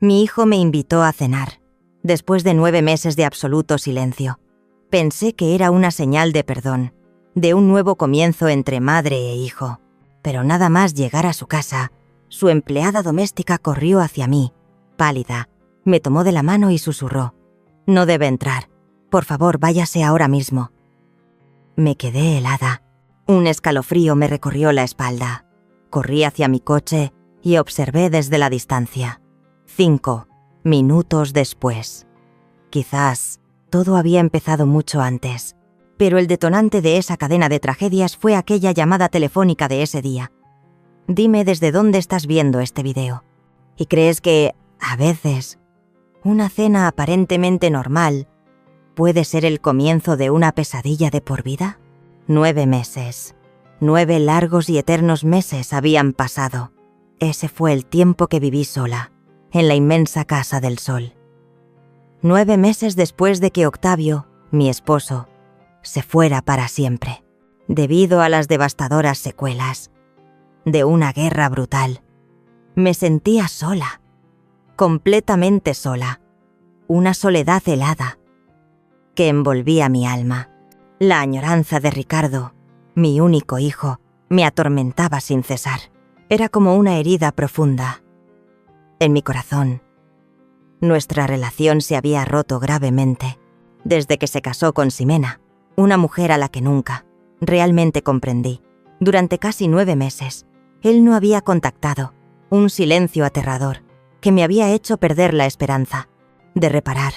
Mi hijo me invitó a cenar, después de 9 meses de absoluto silencio. Pensé que era una señal de perdón, de un nuevo comienzo entre madre e hijo. Pero nada más llegar a su casa, su empleada doméstica corrió hacia mí, pálida, me tomó de la mano y susurró: «No debe entrar. Por favor, váyase ahora mismo». Me quedé helada. Un escalofrío me recorrió la espalda. Corrí hacia mi coche y observé desde la distancia. 5 minutos después. Quizás todo había empezado mucho antes, pero el detonante de esa cadena de tragedias fue aquella llamada telefónica de ese día. Dime desde dónde estás viendo este video. ¿Y crees que, a veces, una cena aparentemente normal puede ser el comienzo de una pesadilla de por vida? 9 meses. 9 largos y eternos meses habían pasado. Ese fue el tiempo que viví sola, en la inmensa casa del sol. 9 meses después de que Octavio, mi esposo, se fuera para siempre, debido a las devastadoras secuelas de una guerra brutal. Me sentía sola, completamente sola, una soledad helada que envolvía mi alma. La añoranza de Ricardo, mi único hijo, me atormentaba sin cesar. Era como una herida profunda en mi corazón. Nuestra relación se había roto gravemente desde que se casó con Ximena, una mujer a la que nunca realmente comprendí. Durante casi 9 meses, él no había contactado, un silencio aterrador que me había hecho perder la esperanza de reparar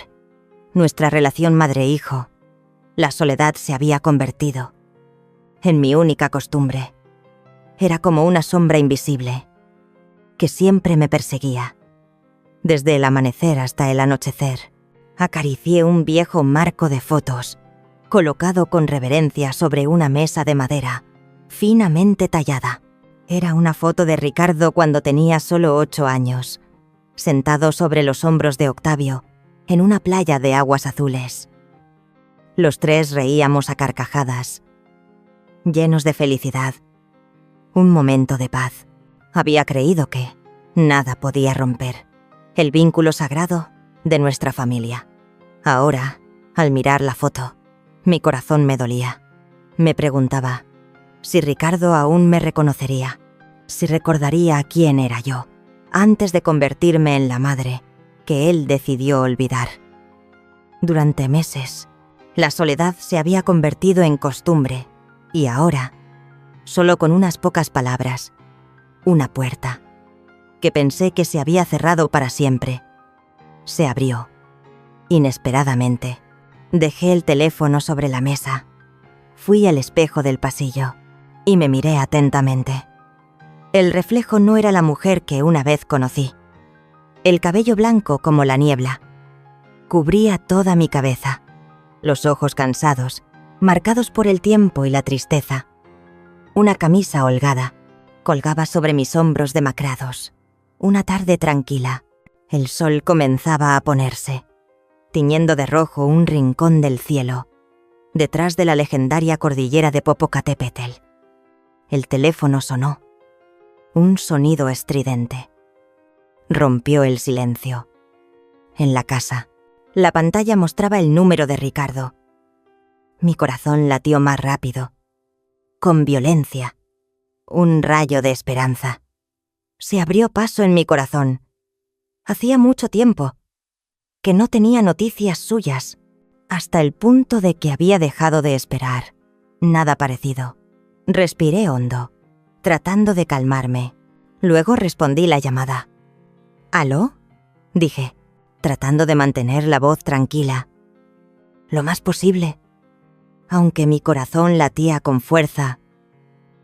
nuestra relación madre-hijo. La soledad se había convertido en mi única costumbre. Era como una sombra invisible que siempre me perseguía. Desde el amanecer hasta el anochecer, acaricié un viejo marco de fotos, colocado con reverencia sobre una mesa de madera, finamente tallada. Era una foto de Ricardo cuando tenía solo 8 años, sentado sobre los hombros de Octavio, en una playa de aguas azules. Los 3 reíamos a carcajadas, llenos de felicidad. Un momento de paz. Había creído que nada podía romper el vínculo sagrado de nuestra familia. Ahora, al mirar la foto, mi corazón me dolía. Me preguntaba si Ricardo aún me reconocería, si recordaría quién era yo, antes de convertirme en la madre que él decidió olvidar. Durante meses, la soledad se había convertido en costumbre y ahora, solo con unas pocas palabras, una puerta, que pensé que se había cerrado para siempre, se abrió. Inesperadamente, dejé el teléfono sobre la mesa, fui al espejo del pasillo y me miré atentamente. El reflejo no era la mujer que una vez conocí. El cabello blanco como la niebla cubría toda mi cabeza, los ojos cansados, marcados por el tiempo y la tristeza. Una camisa holgada colgaba sobre mis hombros demacrados. Una tarde tranquila, el sol comenzaba a ponerse, tiñendo de rojo un rincón del cielo, detrás de la legendaria cordillera de Popocatépetl. El teléfono sonó. Un sonido estridente rompió el silencio. En la casa, la pantalla mostraba el número de Ricardo. Mi corazón latió más rápido, con violencia. Un rayo de esperanza se abrió paso en mi corazón. Hacía mucho tiempo que no tenía noticias suyas, hasta el punto de que había dejado de esperar. Nada parecido. Respiré hondo, tratando de calmarme. Luego respondí la llamada. «¿Aló?», dije, tratando de mantener la voz tranquila, lo más posible, aunque mi corazón latía con fuerza,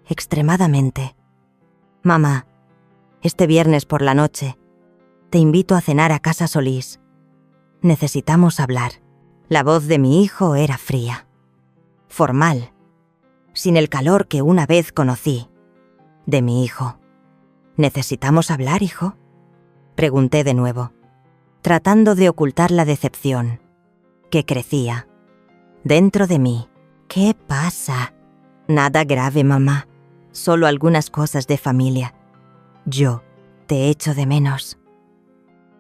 extremadamente. «Mamá, este viernes por la noche te invito a cenar a casa Solís. Necesitamos hablar». La voz de mi hijo era fría, formal, sin el calor que una vez conocí de mi hijo. «¿Necesitamos hablar, hijo?», pregunté de nuevo, tratando de ocultar la decepción que crecía dentro de mí. «¿Qué pasa?». «Nada grave, mamá. Solo algunas cosas de familia. Yo te echo de menos».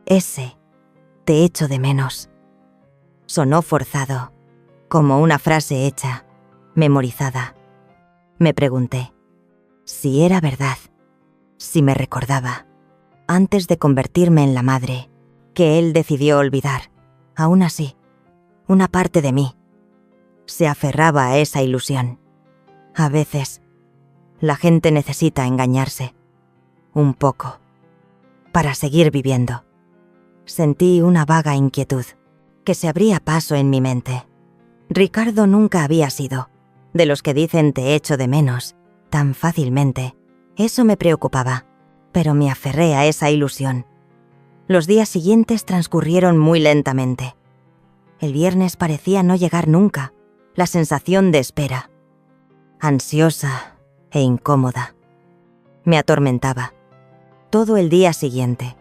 Ese, te echo de menos. Sonó forzado, como una frase hecha, memorizada. Me pregunté si era verdad, si me recordaba, antes de convertirme en la madre, que él decidió olvidar. Aún así, una parte de mí se aferraba a esa ilusión. A veces, la gente necesita engañarse, un poco, para seguir viviendo. Sentí una vaga inquietud, que se abría paso en mi mente. Ricardo nunca había sido de los que dicen te echo de menos tan fácilmente. Eso me preocupaba, pero me aferré a esa ilusión. Los días siguientes transcurrieron muy lentamente. El viernes parecía no llegar nunca, la sensación de espera, ansiosa e incómoda, me atormentaba. Todo el día siguiente,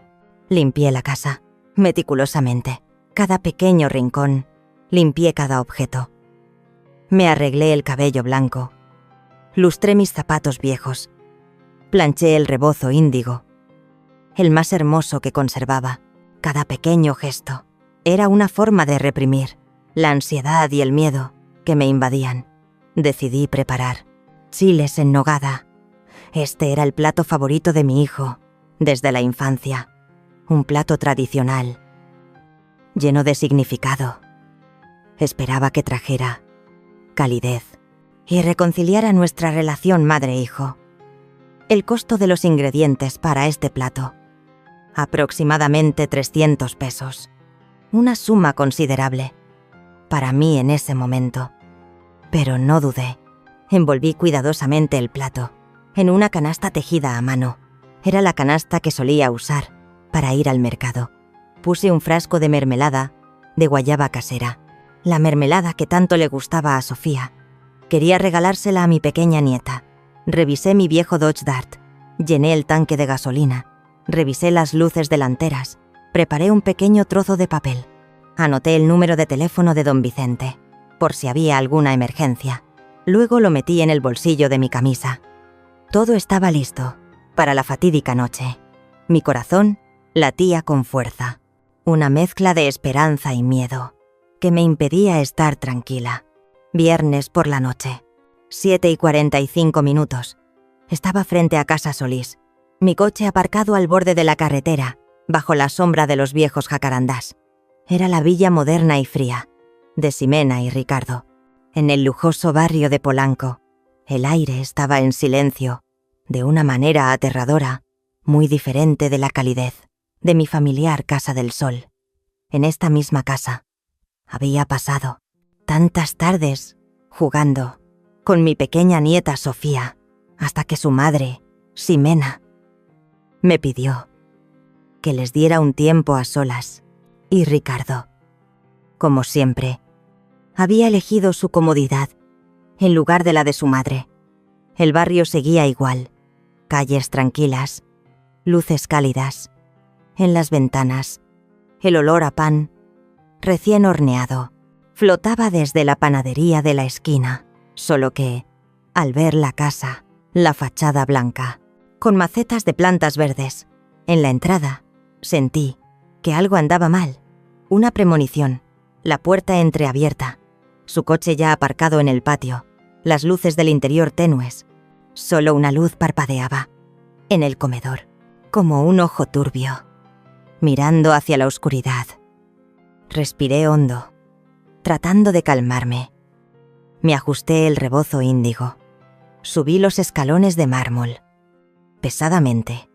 limpié la casa, meticulosamente, cada pequeño rincón, limpié cada objeto. Me arreglé el cabello blanco, lustré mis zapatos viejos, planché el rebozo índigo, el más hermoso que conservaba. Cada pequeño gesto era una forma de reprimir la ansiedad y el miedo que me invadían. Decidí preparar chiles en nogada. Este era el plato favorito de mi hijo desde la infancia, un plato tradicional, lleno de significado. Esperaba que trajera calidez y reconciliara nuestra relación madre-hijo. El costo de los ingredientes para este plato, aproximadamente 300 pesos. Una suma considerable para mí en ese momento. Pero no dudé. Envolví cuidadosamente el plato en una canasta tejida a mano. Era la canasta que solía usar para ir al mercado. Puse un frasco de mermelada de guayaba casera, la mermelada que tanto le gustaba a Sofía. Quería regalársela a mi pequeña nieta. Revisé mi viejo Dodge Dart, llené el tanque de gasolina, revisé las luces delanteras, preparé un pequeño trozo de papel. Anoté el número de teléfono de don Vicente, por si había alguna emergencia. Luego lo metí en el bolsillo de mi camisa. Todo estaba listo para la fatídica noche. Mi corazón latía con fuerza, una mezcla de esperanza y miedo que me impedía estar tranquila. Viernes por la noche, 7:45. Estaba frente a Casa Solís, mi coche aparcado al borde de la carretera, bajo la sombra de los viejos jacarandás. Era la villa moderna y fría de Ximena y Ricardo. En el lujoso barrio de Polanco, el aire estaba en silencio, de una manera aterradora, muy diferente de la calidez de mi familiar Casa del Sol. En esta misma casa había pasado tantas tardes jugando con mi pequeña nieta Sofía, hasta que su madre, Ximena, me pidió que les diera un tiempo a solas. Y Ricardo, como siempre, había elegido su comodidad en lugar de la de su madre. El barrio seguía igual, calles tranquilas, luces cálidas, en las ventanas, el olor a pan recién horneado flotaba desde la panadería de la esquina, solo que, al ver la casa, la fachada blanca, con macetas de plantas verdes, en la entrada, sentí que algo andaba mal. Una premonición, la puerta entreabierta, su coche ya aparcado en el patio, las luces del interior tenues. Solo una luz parpadeaba en el comedor, como un ojo turbio, mirando hacia la oscuridad. Respiré hondo, tratando de calmarme. Me ajusté el rebozo índigo. Subí los escalones de mármol. Pesadamente,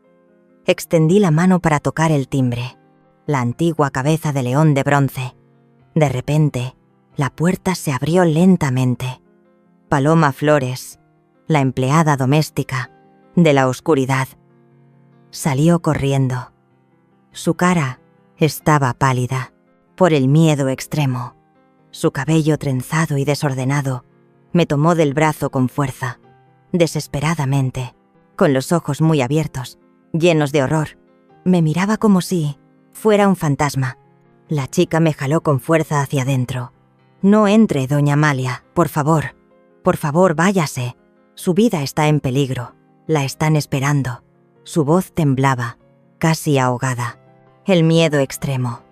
extendí la mano para tocar el timbre, la antigua cabeza de león de bronce. De repente, la puerta se abrió lentamente. Paloma Flores, la empleada doméstica de la oscuridad, salió corriendo. Su cara estaba pálida por el miedo extremo. Su cabello trenzado y desordenado me tomó del brazo con fuerza, desesperadamente, con los ojos muy abiertos, llenos de horror. Me miraba como si fuera un fantasma. La chica me jaló con fuerza hacia adentro. «No entre, doña Amalia, por favor. Por favor, váyase. Su vida está en peligro. La están esperando». Su voz temblaba, casi ahogada. El miedo extremo,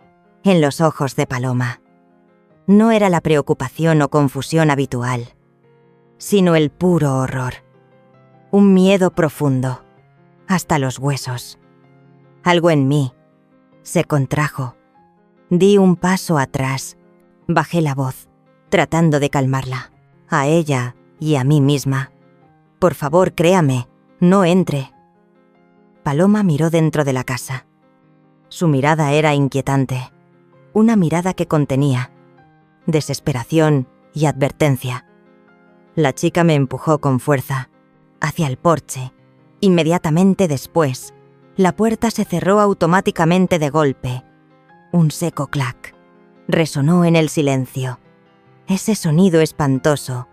en los ojos de Paloma. No era la preocupación o confusión habitual, sino el puro horror. Un miedo profundo, hasta los huesos. Algo en mí se contrajo. Di un paso atrás, bajé la voz, tratando de calmarla, a ella y a mí misma. Por favor, créame, no entre. Paloma miró dentro de la casa. Su mirada era inquietante, una mirada que contenía desesperación y advertencia. La chica me empujó con fuerza hacia el porche. Inmediatamente después, la puerta se cerró automáticamente de golpe. Un seco clac resonó en el silencio. Ese sonido espantoso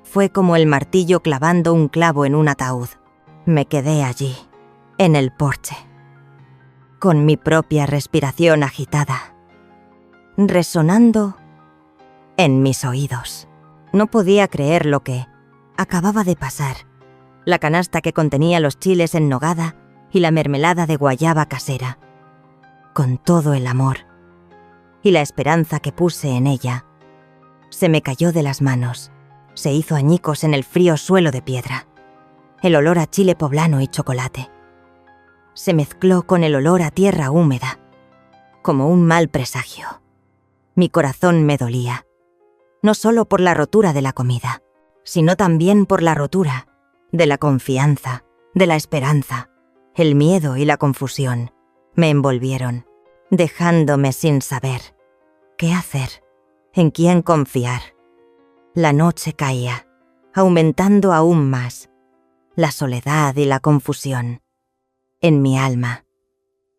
fue como el martillo clavando un clavo en un ataúd. Me quedé allí, en el porche, con mi propia respiración agitada, resonando en mis oídos. No podía creer lo que acababa de pasar. La canasta que contenía los chiles en nogada y la mermelada de guayaba casera, con todo el amor y la esperanza que puse en ella, se me cayó de las manos, se hizo añicos en el frío suelo de piedra. El olor a chile poblano y chocolate se mezcló con el olor a tierra húmeda, como un mal presagio. Mi corazón me dolía, no solo por la rotura de la comida, sino también por la rotura de la confianza, de la esperanza. El miedo y la confusión me envolvieron, dejándome sin saber qué hacer, en quién confiar. La noche caía, aumentando aún más la soledad y la confusión en mi alma.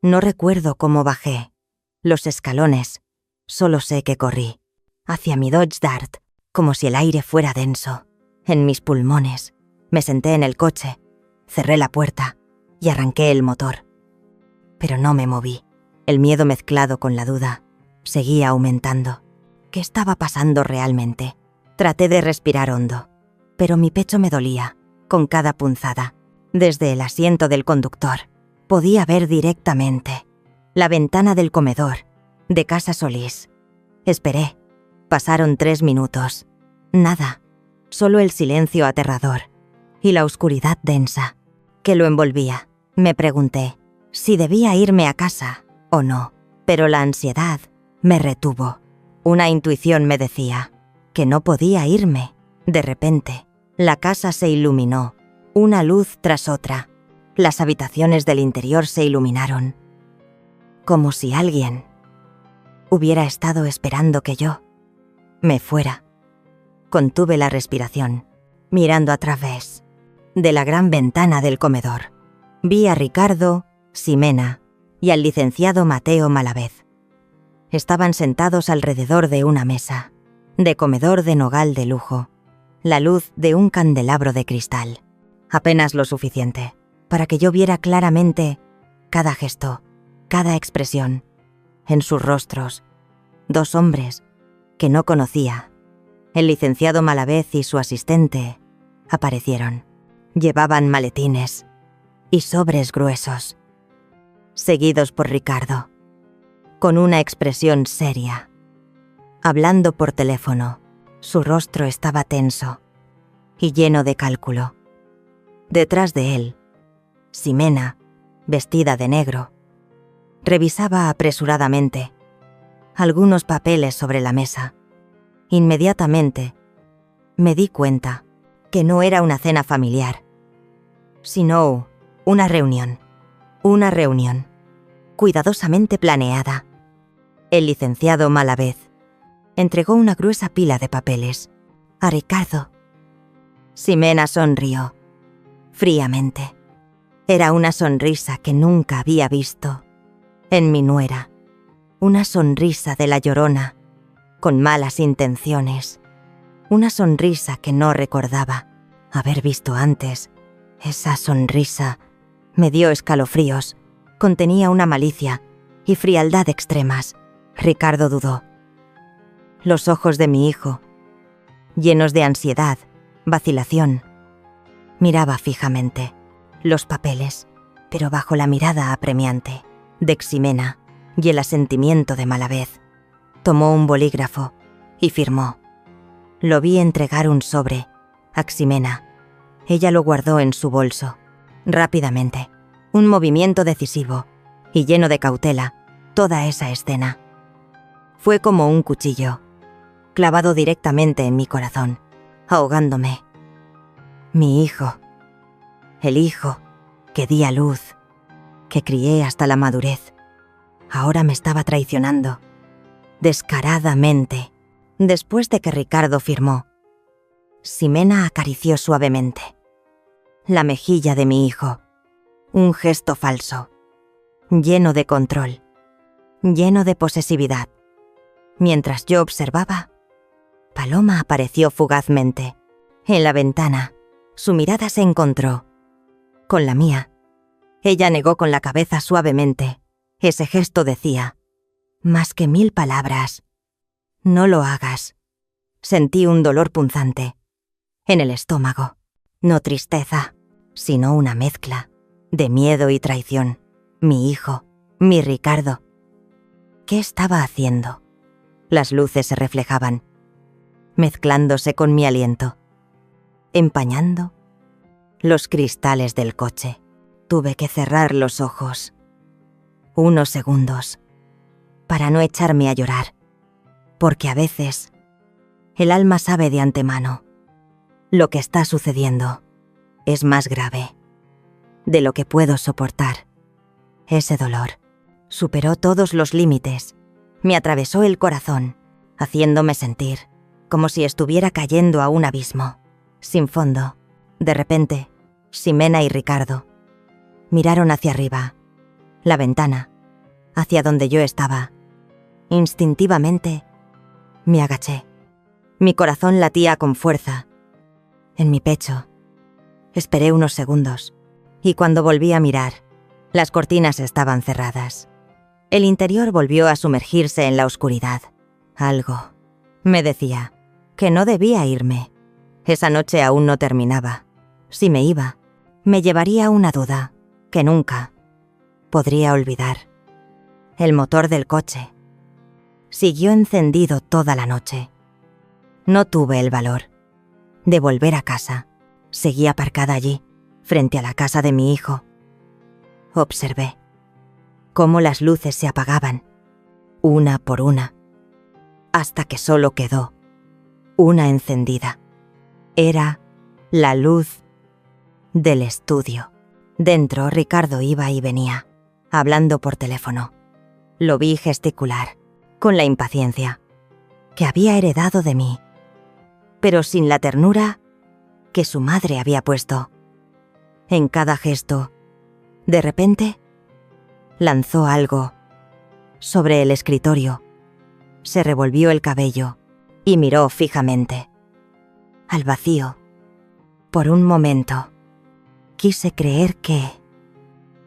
No recuerdo cómo bajé los escalones, solo sé que corrí hacia mi Dodge Dart, como si el aire fuera denso en mis pulmones. Me senté en el coche, cerré la puerta y arranqué el motor. Pero no me moví. El miedo mezclado con la duda seguía aumentando. ¿Qué estaba pasando realmente? Traté de respirar hondo, pero mi pecho me dolía con cada punzada. Desde el asiento del conductor podía ver directamente la ventana del comedor de Casa Solís. Esperé. Pasaron 3 minutos. Nada. Solo el silencio aterrador y la oscuridad densa que lo envolvía. Me pregunté si debía irme a casa o no, pero la ansiedad me retuvo. Una intuición me decía que no podía irme. De repente, la casa se iluminó, una luz tras otra. Las habitaciones del interior se iluminaron, como si alguien hubiera estado esperando que yo me fuera. Contuve la respiración, mirando a través de la gran ventana del comedor. Vi a Ricardo, Ximena y al licenciado Mateo Malavez. Estaban sentados alrededor de una mesa, de comedor de nogal de lujo, la luz de un candelabro de cristal. Apenas lo suficiente para que yo viera claramente cada gesto, cada expresión. En sus rostros, 2 hombres que no conocía. El licenciado Malavez y su asistente aparecieron. Llevaban maletines y sobres gruesos, seguidos por Ricardo, con una expresión seria. Hablando por teléfono, su rostro estaba tenso y lleno de cálculo. Detrás de él, Ximena, vestida de negro, revisaba apresuradamente algunos papeles sobre la mesa. Inmediatamente me di cuenta que no era una cena familiar, sino una reunión cuidadosamente planeada. El licenciado Malavez entregó una gruesa pila de papeles a Ricardo. Ximena sonrió fríamente. Era una sonrisa que nunca había visto en mi nuera, una sonrisa de la llorona, con malas intenciones, una sonrisa que no recordaba haber visto antes. Esa sonrisa me dio escalofríos, contenía una malicia y frialdad extremas. Ricardo dudó. Los ojos de mi hijo, llenos de ansiedad, vacilación, miraba fijamente los papeles, pero bajo la mirada apremiante de Ximena, y el asentimiento de Malavez. Tomó un bolígrafo y firmó. Lo vi entregar un sobre a Ximena. Ella lo guardó en su bolso. Rápidamente, un movimiento decisivo y lleno de cautela, toda esa escena. Fue como un cuchillo, clavado directamente en mi corazón, ahogándome. Mi hijo, el hijo que di a luz, que crié hasta la madurez, ahora me estaba traicionando, descaradamente. Después de que Ricardo firmó, Ximena acarició suavemente la mejilla de mi hijo, un gesto falso, lleno de control, lleno de posesividad. Mientras yo observaba, Paloma apareció fugazmente. En la ventana, su mirada se encontró con la mía. Ella negó con la cabeza suavemente. Ese gesto decía, más que 1000 palabras, no lo hagas. Sentí un dolor punzante en el estómago. No tristeza, sino una mezcla de miedo y traición. Mi hijo, mi Ricardo. ¿Qué estaba haciendo? Las luces se reflejaban, mezclándose con mi aliento, empañando los cristales del coche. Tuve que cerrar los ojos unos segundos para no echarme a llorar, porque a veces el alma sabe de antemano lo que está sucediendo es más grave de lo que puedo soportar. Ese dolor superó todos los límites, me atravesó el corazón, haciéndome sentir como si estuviera cayendo a un abismo, sin fondo. De repente, Ximena y Ricardo miraron hacia arriba, la ventana, hacia donde yo estaba. Instintivamente, me agaché. Mi corazón latía con fuerza en mi pecho. Esperé unos segundos, y cuando volví a mirar, las cortinas estaban cerradas. El interior volvió a sumergirse en la oscuridad. Algo me decía que no debía irme. Esa noche aún no terminaba. Si me iba, me llevaría una duda que nunca podría olvidar. El motor del coche siguió encendido toda la noche. No tuve el valor de volver a casa. Seguí aparcada allí, frente a la casa de mi hijo. Observé cómo las luces se apagaban, una por una, hasta que solo quedó una encendida. Era la luz del estudio. Dentro, Ricardo iba y venía, hablando por teléfono. Lo vi gesticular, con la impaciencia que había heredado de mí, pero sin la ternura que su madre había puesto. En cada gesto, de repente, lanzó algo sobre el escritorio, se revolvió el cabello y miró fijamente al vacío. Por un momento, quise creer que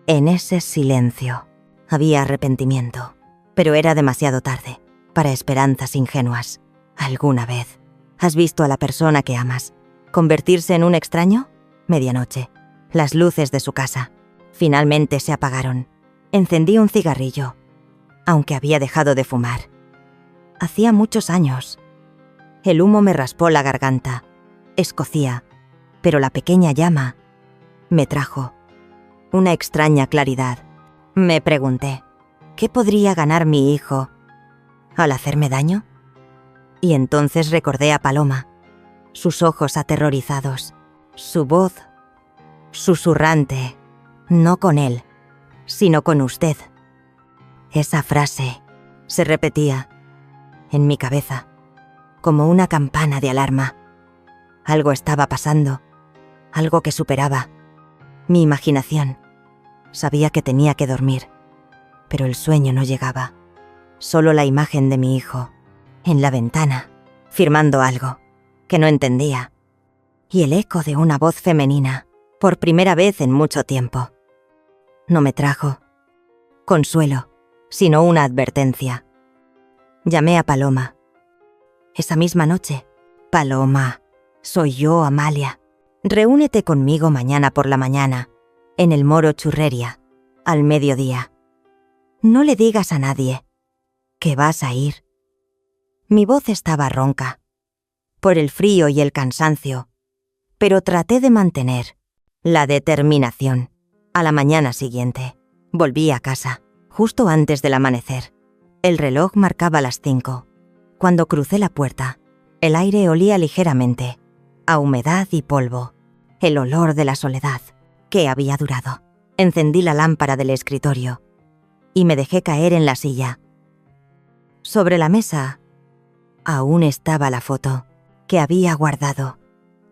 en ese silencio había arrepentimiento, pero era demasiado tarde para esperanzas ingenuas. ¿Alguna vez has visto a la persona que amas convertirse en un extraño? Medianoche. Las luces de su casa finalmente se apagaron. Encendí un cigarrillo, aunque había dejado de fumar. Hacía muchos años. El humo me raspó la garganta. Escocía, pero la pequeña llama me trajo una extraña claridad. Me pregunté, ¿qué podría ganar mi hijo al hacerme daño? Y entonces recordé a Paloma, sus ojos aterrorizados, su voz susurrante, no con él, sino con usted. Esa frase se repetía en mi cabeza, como una campana de alarma. Algo estaba pasando, algo que superaba mi imaginación. Sabía que tenía que dormir, pero el sueño no llegaba. Solo la imagen de mi hijo, en la ventana, firmando algo que no entendía, y el eco de una voz femenina, por primera vez en mucho tiempo. No me trajo consuelo, sino una advertencia. Llamé a Paloma. Esa misma noche. Paloma, soy yo, Amalia. Reúnete conmigo mañana por la mañana, en el Moro Churreria, al mediodía. No le digas a nadie que vas a ir. Mi voz estaba ronca, por el frío y el cansancio, pero traté de mantener la determinación. A la mañana siguiente, volví a casa, justo antes del amanecer. El reloj marcaba las 5. Cuando crucé la puerta, el aire olía ligeramente a humedad y polvo, el olor de la soledad que había durado. Encendí la lámpara del escritorio y me dejé caer en la silla. Sobre la mesa aún estaba la foto que había guardado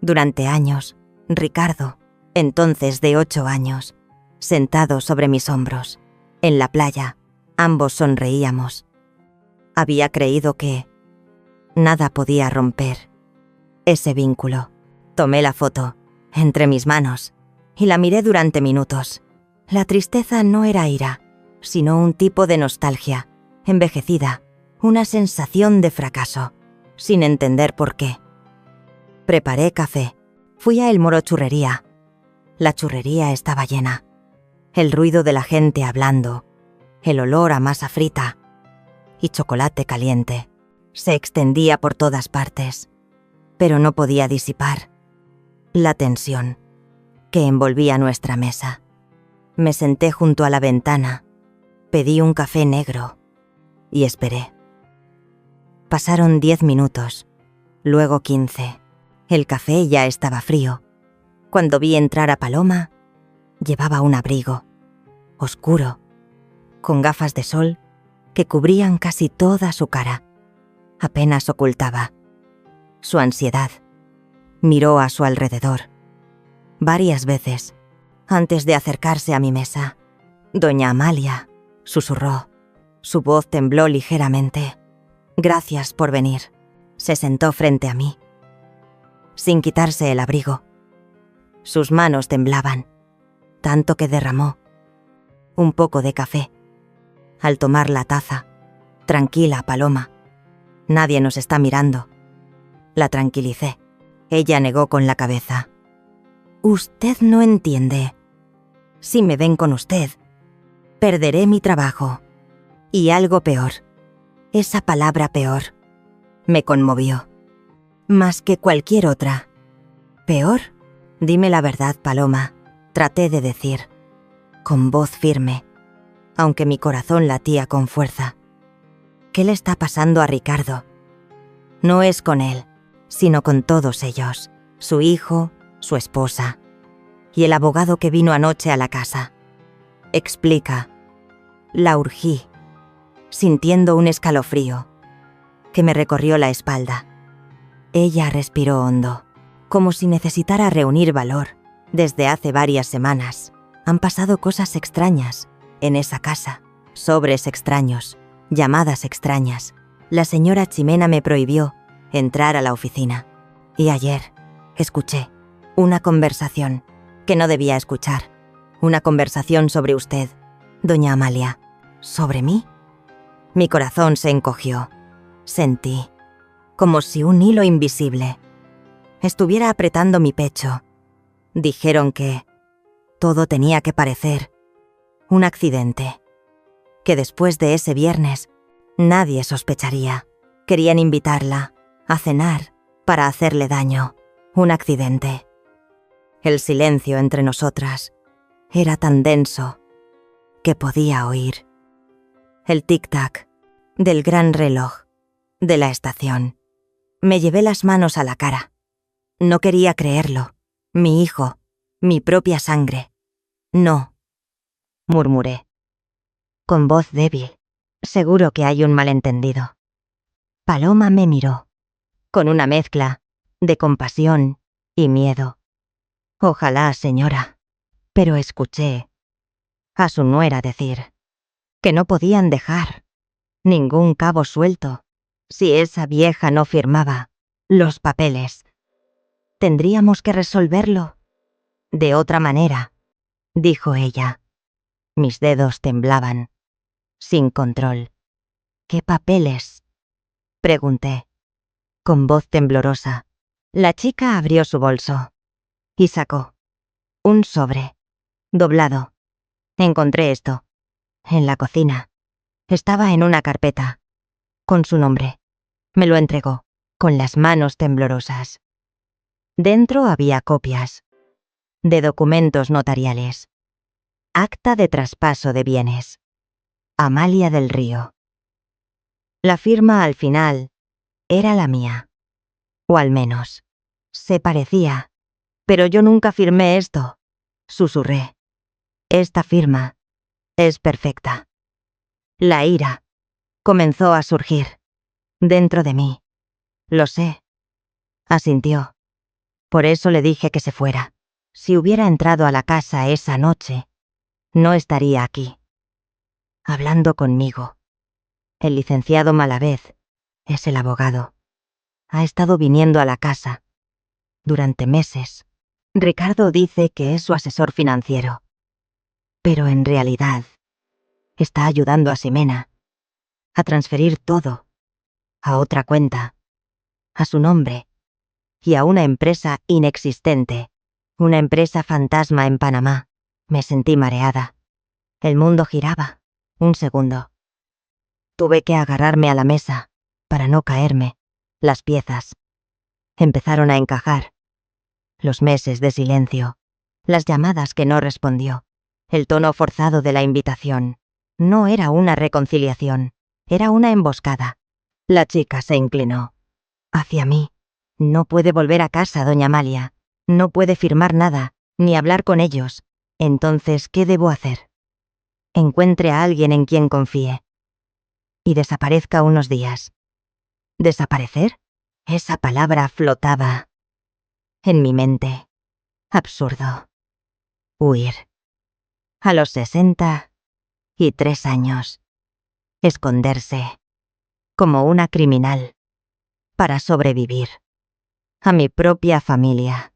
durante años. Ricardo, entonces de 8 años, sentado sobre mis hombros. En la playa, ambos sonreíamos. Había creído que nada podía romper ese vínculo. Tomé la foto entre mis manos y la miré durante minutos. La tristeza no era ira, sino un tipo de nostalgia, envejecida, una sensación de fracaso, sin entender por qué. Preparé café. Fui a El Moro Churrería. La churrería estaba llena. El ruido de la gente hablando, el olor a masa frita y chocolate caliente se extendía por todas partes, pero no podía disipar la tensión que envolvía nuestra mesa. Me senté junto a la ventana, pedí un café negro y esperé. Pasaron 10 minutos, luego 15. El café ya estaba frío. Cuando vi entrar a Paloma, llevaba un abrigo oscuro, con gafas de sol que cubrían casi toda su cara. Apenas ocultaba su ansiedad. Miró a su alrededor varias veces antes de acercarse a mi mesa. Doña Amalia susurró. Su voz tembló ligeramente. «Gracias por venir». Se sentó frente a mí, sin quitarse el abrigo. Sus manos temblaban, tanto que derramó un poco de café. Al tomar la taza, «Tranquila, Paloma. Nadie nos está mirando». La tranquilicé. Ella negó con la cabeza. «Usted no entiende. Si me ven con usted, perderé mi trabajo. Y algo peor. Esa palabra peor me conmovió. Más que cualquier otra». «¿Peor? Dime la verdad, Paloma», traté de decir, con voz firme, aunque mi corazón latía con fuerza. «¿Qué le está pasando a Ricardo? No es con él, sino con todos ellos, su hijo, su esposa y el abogado que vino anoche a la casa. Explica». La urgí, sintiendo un escalofrío que me recorrió la espalda. Ella respiró hondo, como si necesitara reunir valor. Desde hace varias semanas han pasado cosas extrañas en esa casa, sobres extraños, llamadas extrañas. La señora Chimena me prohibió entrar a la oficina. Y ayer escuché una conversación que no debía escuchar. Una conversación sobre usted, doña Amalia. ¿Sobre mí? Mi corazón se encogió. Sentí como si un hilo invisible estuviera apretando mi pecho. Dijeron que todo tenía que parecer un accidente, que después de ese viernes nadie sospecharía. Querían invitarla a cenar para hacerle daño. Un accidente. El silencio entre nosotras era tan denso que podía oír el tic-tac del gran reloj de la estación. Me llevé las manos a la cara. No quería creerlo. Mi hijo, mi propia sangre. «No», murmuré, con voz débil. «Seguro que hay un malentendido». Paloma me miró, con una mezcla de compasión y miedo. «Ojalá, señora». Pero escuché a su nuera decir que no podían dejar ningún cabo suelto si esa vieja no firmaba los papeles. «Tendríamos que resolverlo de otra manera», dijo ella. Mis dedos temblaban, sin control. «¿Qué papeles?», pregunté, con voz temblorosa. La chica abrió su bolso y sacó un sobre doblado. «Encontré esto en la cocina». Estaba en una carpeta, con su nombre. Me lo entregó, con las manos temblorosas. Dentro había copias de documentos notariales. Acta de traspaso de bienes. Amalia del Río. La firma al final era la mía. O al menos, se parecía. Pero yo nunca firmé esto, susurré. Esta firma es perfecta. La ira comenzó a surgir dentro de mí. Lo sé, asintió. Por eso le dije que se fuera. Si hubiera entrado a la casa esa noche, no estaría aquí, hablando conmigo. El licenciado Malavez es el abogado. Ha estado viniendo a la casa durante meses. Ricardo dice que es su asesor financiero, pero en realidad está ayudando a Ximena a transferir todo a otra cuenta, a su nombre y a una empresa inexistente, una empresa fantasma en Panamá. Me sentí mareada. El mundo giraba. Un segundo. Tuve que agarrarme a la mesa para no caerme. Las piezas empezaron a encajar. Los meses de silencio, las llamadas que no respondió, el tono forzado de la invitación. No era una reconciliación, era una emboscada. La chica se inclinó hacia mí. No puede volver a casa, doña Amalia. No puede firmar nada, ni hablar con ellos. Entonces, ¿qué debo hacer? Encuentre a alguien en quien confíe. Y desaparezca unos días. ¿Desaparecer? Esa palabra flotaba en mi mente. Absurdo. Huir. A los 63 años. Esconderse. Como una criminal. Para sobrevivir. A mi propia familia.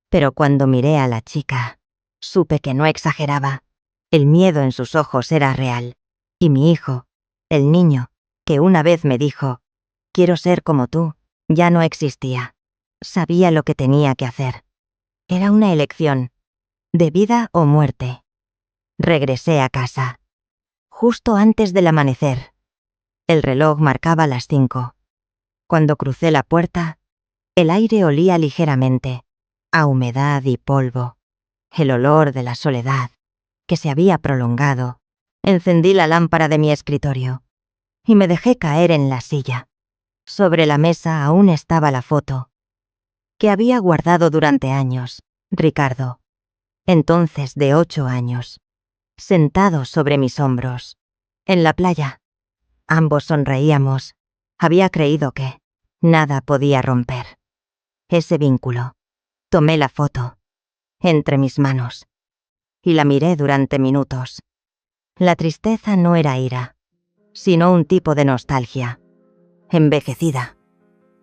Pero cuando miré a la chica, supe que no exageraba. El miedo en sus ojos era real. Y mi hijo, el niño, que una vez me dijo, quiero ser como tú, ya no existía. Sabía lo que tenía que hacer. Era una elección, de vida o muerte. Regresé a casa. Justo antes del amanecer. El reloj marcaba las 5. Cuando crucé la puerta, el aire olía ligeramente, a humedad y polvo. El olor de la soledad, que se había prolongado. Encendí la lámpara de mi escritorio y me dejé caer en la silla. Sobre la mesa aún estaba la foto que había guardado durante años, Ricardo, entonces de 8 años, sentado sobre mis hombros, en la playa. Ambos sonreíamos. Había creído que nada podía romper ese vínculo. Tomé la foto entre mis manos y la miré durante minutos. La tristeza no era ira, sino un tipo de nostalgia, envejecida,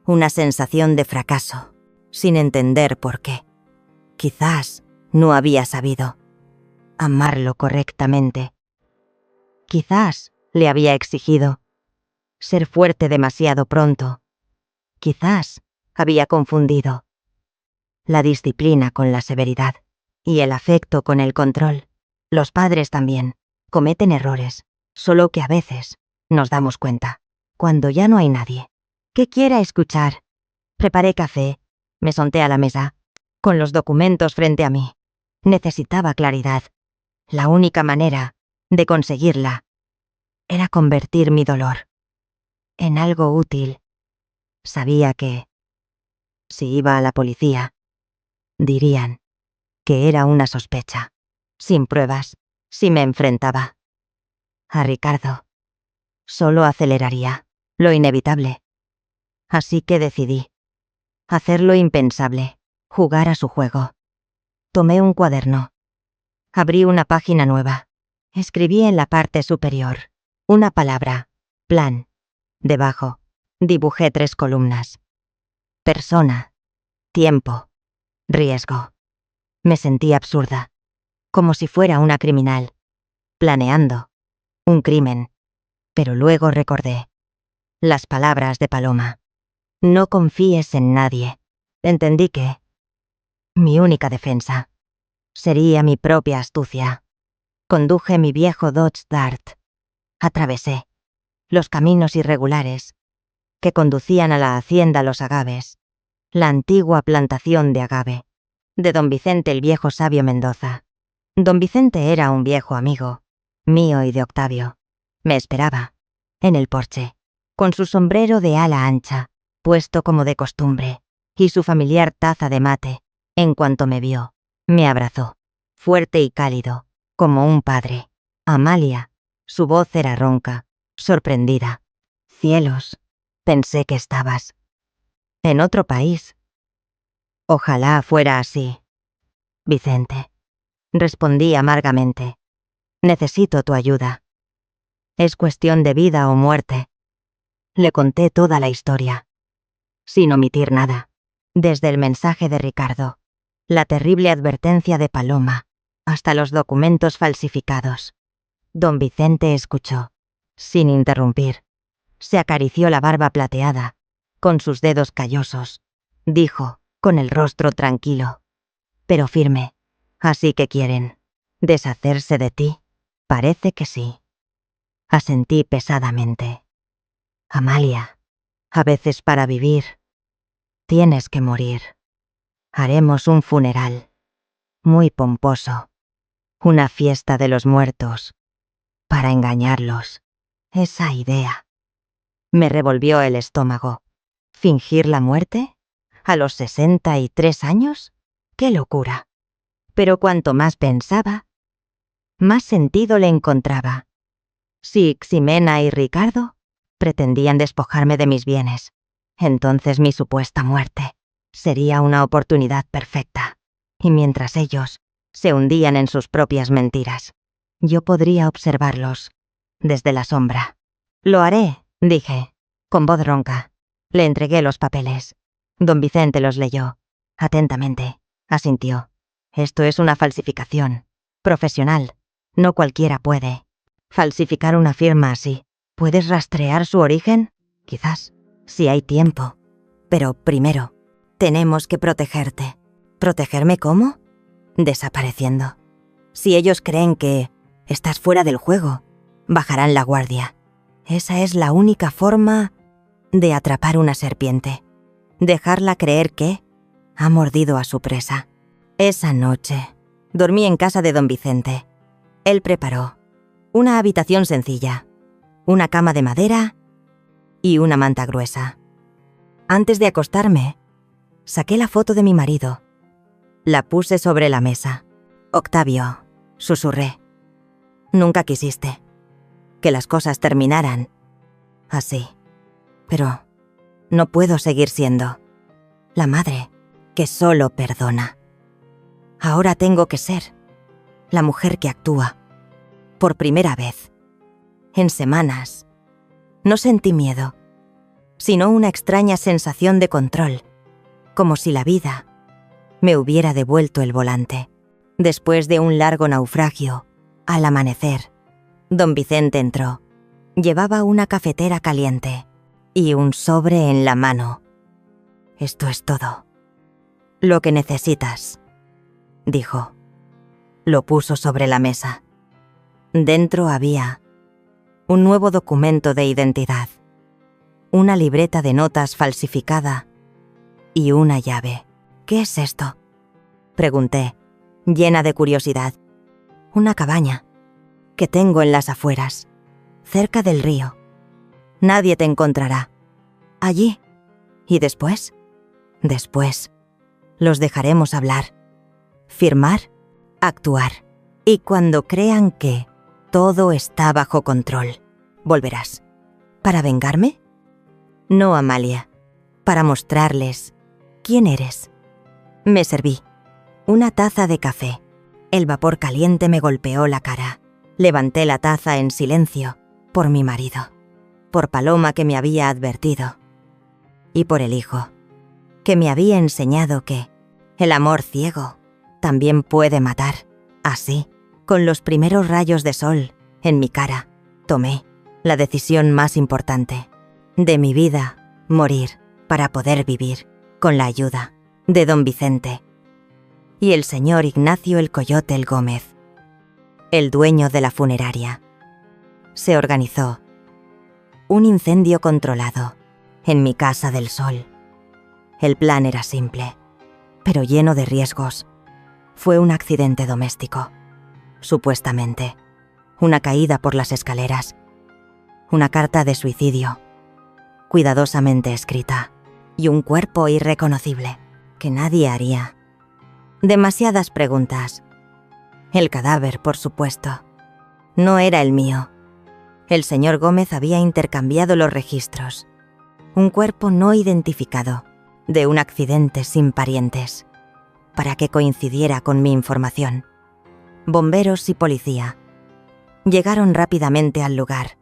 una sensación de fracaso, sin entender por qué. Quizás no había sabido amarlo correctamente. Quizás le había exigido ser fuerte demasiado pronto. Quizás había confundido la disciplina con la severidad y el afecto con el control. Los padres también cometen errores, solo que a veces nos damos cuenta, cuando ya no hay nadie que quiera escuchar. Preparé café, me senté a la mesa, con los documentos frente a mí. Necesitaba claridad. La única manera de conseguirla era convertir mi dolor en algo útil. Sabía que, si iba a la policía, dirían que era una sospecha, sin pruebas, si me enfrentaba a Ricardo. Solo aceleraría lo inevitable. Así que decidí hacer lo impensable, jugar a su juego. Tomé un cuaderno. Abrí una página nueva. Escribí en la parte superior una palabra, plan. Debajo, dibujé 3 columnas. Persona, tiempo, riesgo. Me sentí absurda, como si fuera una criminal, planeando un crimen. Pero luego recordé las palabras de Paloma. No confíes en nadie. Entendí que mi única defensa sería mi propia astucia. Conduje mi viejo Dodge Dart Atravesé los caminos irregulares que conducían a la hacienda Los Agaves, la antigua plantación de agave, de don Vicente el viejo sabio Mendoza. Don Vicente era un viejo amigo, mío y de Octavio. Me esperaba, en el porche, con su sombrero de ala ancha, puesto como de costumbre, y su familiar taza de mate. En cuanto me vio, me abrazó, fuerte y cálido, como un padre. Amalia, su voz era ronca, sorprendida. Cielos, pensé que estabas en otro país. Ojalá fuera así. Vicente, respondí amargamente. Necesito tu ayuda. Es cuestión de vida o muerte. Le conté toda la historia, sin omitir nada, desde el mensaje de Ricardo, la terrible advertencia de Paloma, hasta los documentos falsificados. Don Vicente escuchó, sin interrumpir. Se acarició la barba plateada, con sus dedos callosos. Dijo, con el rostro tranquilo, pero firme: «¿Así que quieren deshacerse de ti?» «Parece que sí». Asentí pesadamente. «Amalia, a veces para vivir tienes que morir. Haremos un funeral muy pomposo, una fiesta de los muertos, para engañarlos». Esa idea me revolvió el estómago. ¿Fingir la muerte? ¿A los 63 años? ¡Qué locura! Pero cuanto más pensaba, más sentido le encontraba. Si Ximena y Ricardo pretendían despojarme de mis bienes, entonces mi supuesta muerte sería una oportunidad perfecta. Y mientras ellos se hundían en sus propias mentiras, yo podría observarlos desde la sombra. «Lo haré», dije, con voz ronca. Le entregué los papeles. Don Vicente los leyó. Atentamente. Asintió. «Esto es una falsificación profesional. No cualquiera puede falsificar una firma así. ¿Puedes rastrear su origen? Quizás, si hay tiempo. Pero primero, tenemos que protegerte». ¿Protegerme cómo? Desapareciendo. Si ellos creen que estás fuera del juego, bajarán la guardia. Esa es la única forma de atrapar una serpiente. Dejarla creer que ha mordido a su presa. Esa noche dormí en casa de don Vicente. Él preparó una habitación sencilla, una cama de madera y una manta gruesa. Antes de acostarme, saqué la foto de mi marido. La puse sobre la mesa. «Octavio», susurré, «nunca quisiste que las cosas terminaran así. Pero no puedo seguir siendo la madre que solo perdona. Ahora tengo que ser la mujer que actúa. Por primera vez, en semanas, no sentí miedo, sino una extraña sensación de control, como si la vida me hubiera devuelto el volante. Después de un largo naufragio, al amanecer, don Vicente entró. Llevaba una cafetera caliente y un sobre en la mano. «Esto es todo lo que necesitas», dijo. Lo puso sobre la mesa. Dentro había un nuevo documento de identidad, una libreta de notas falsificada y una llave. «¿Qué es esto?», pregunté, llena de curiosidad. «Una cabaña que tengo en las afueras, cerca del río. Nadie te encontrará. Allí. ¿Y después?» «Después los dejaremos hablar, firmar, actuar. Y cuando crean que todo está bajo control, volverás. ¿Para vengarme?» «No, Amalia. Para mostrarles quién eres». Me serví una taza de café. El vapor caliente me golpeó la cara. Levanté la taza en silencio, por mi marido, por Paloma que me había advertido, y por el hijo, que me había enseñado que el amor ciego también puede matar. Así, con los primeros rayos de sol en mi cara, tomé la decisión más importante de mi vida: morir para poder vivir, con la ayuda de don Vicente y el señor Ignacio el Coyote el Gómez, el dueño de la funeraria. Se organizó. Un incendio controlado, en mi casa del sol. El plan era simple, pero lleno de riesgos. Fue un accidente doméstico, supuestamente. Una caída por las escaleras. Una carta de suicidio, cuidadosamente escrita. Y un cuerpo irreconocible, que nadie haría. Demasiadas preguntas. El cadáver, por supuesto. No era el mío. El señor Gómez había intercambiado los registros. Un cuerpo no identificado, de un accidente sin parientes, para que coincidiera con mi información. Bomberos y policía llegaron rápidamente al lugar.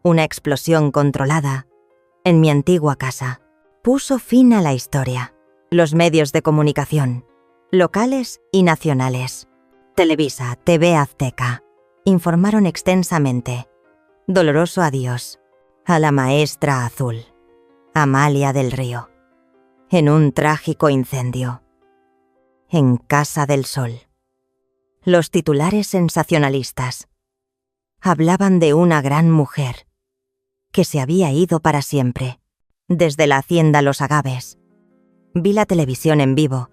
Una explosión controlada, en mi antigua casa, puso fin a la historia. Los medios de comunicación, locales y nacionales, Televisa, TV Azteca, informaron extensamente. Doloroso adiós a la maestra azul, Amalia del Río, en un trágico incendio, en Casa del Sol. Los titulares sensacionalistas hablaban de una gran mujer que se había ido para siempre, desde la hacienda Los Agaves. Vi la televisión en vivo.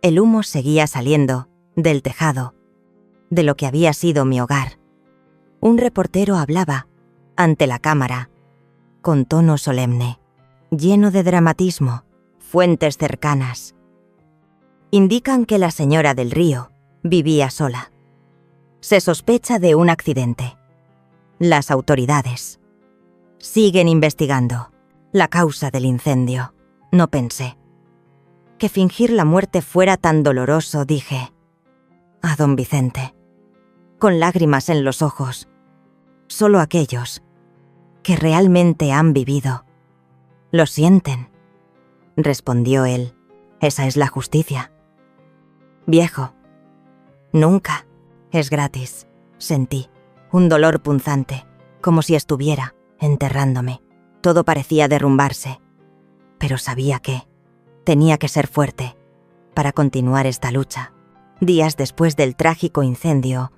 El humo seguía saliendo del tejado, de lo que había sido mi hogar. Un reportero hablaba, ante la cámara, con tono solemne, lleno de dramatismo. Fuentes cercanas indican que la señora del Río vivía sola. Se sospecha de un accidente. Las autoridades siguen investigando la causa del incendio. No pensé que fingir la muerte fuera tan doloroso, dije a don Vicente, con lágrimas en los ojos. Solo aquellos que realmente han vivido lo sienten, respondió él. Esa es la justicia. Viejo, nunca es gratis. Sentí un dolor punzante, como si estuviera enterrándome. Todo parecía derrumbarse, pero sabía que tenía que ser fuerte para continuar esta lucha. Días después del trágico incendio,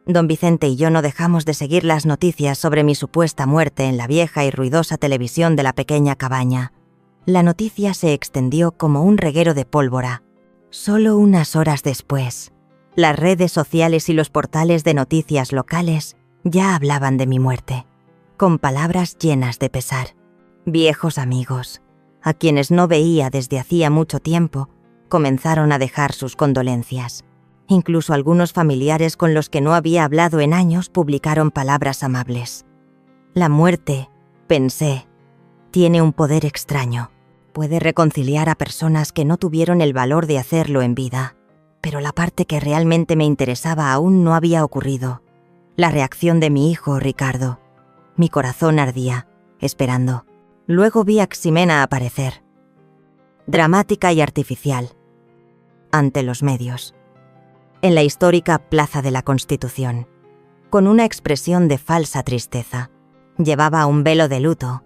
don Vicente y yo no dejamos de seguir las noticias sobre mi supuesta muerte en la vieja y ruidosa televisión de la pequeña cabaña. La noticia se extendió como un reguero de pólvora. Solo unas horas después, las redes sociales y los portales de noticias locales ya hablaban de mi muerte, con palabras llenas de pesar. Viejos amigos, a quienes no veía desde hacía mucho tiempo, comenzaron a dejar sus condolencias. Incluso algunos familiares con los que no había hablado en años publicaron palabras amables. La muerte, pensé, tiene un poder extraño. Puede reconciliar a personas que no tuvieron el valor de hacerlo en vida. Pero la parte que realmente me interesaba aún no había ocurrido. La reacción de mi hijo, Ricardo. Mi corazón ardía, esperando. Luego vi a Ximena aparecer, dramática y artificial, ante los medios, en la histórica Plaza de la Constitución, con una expresión de falsa tristeza. Llevaba un velo de luto,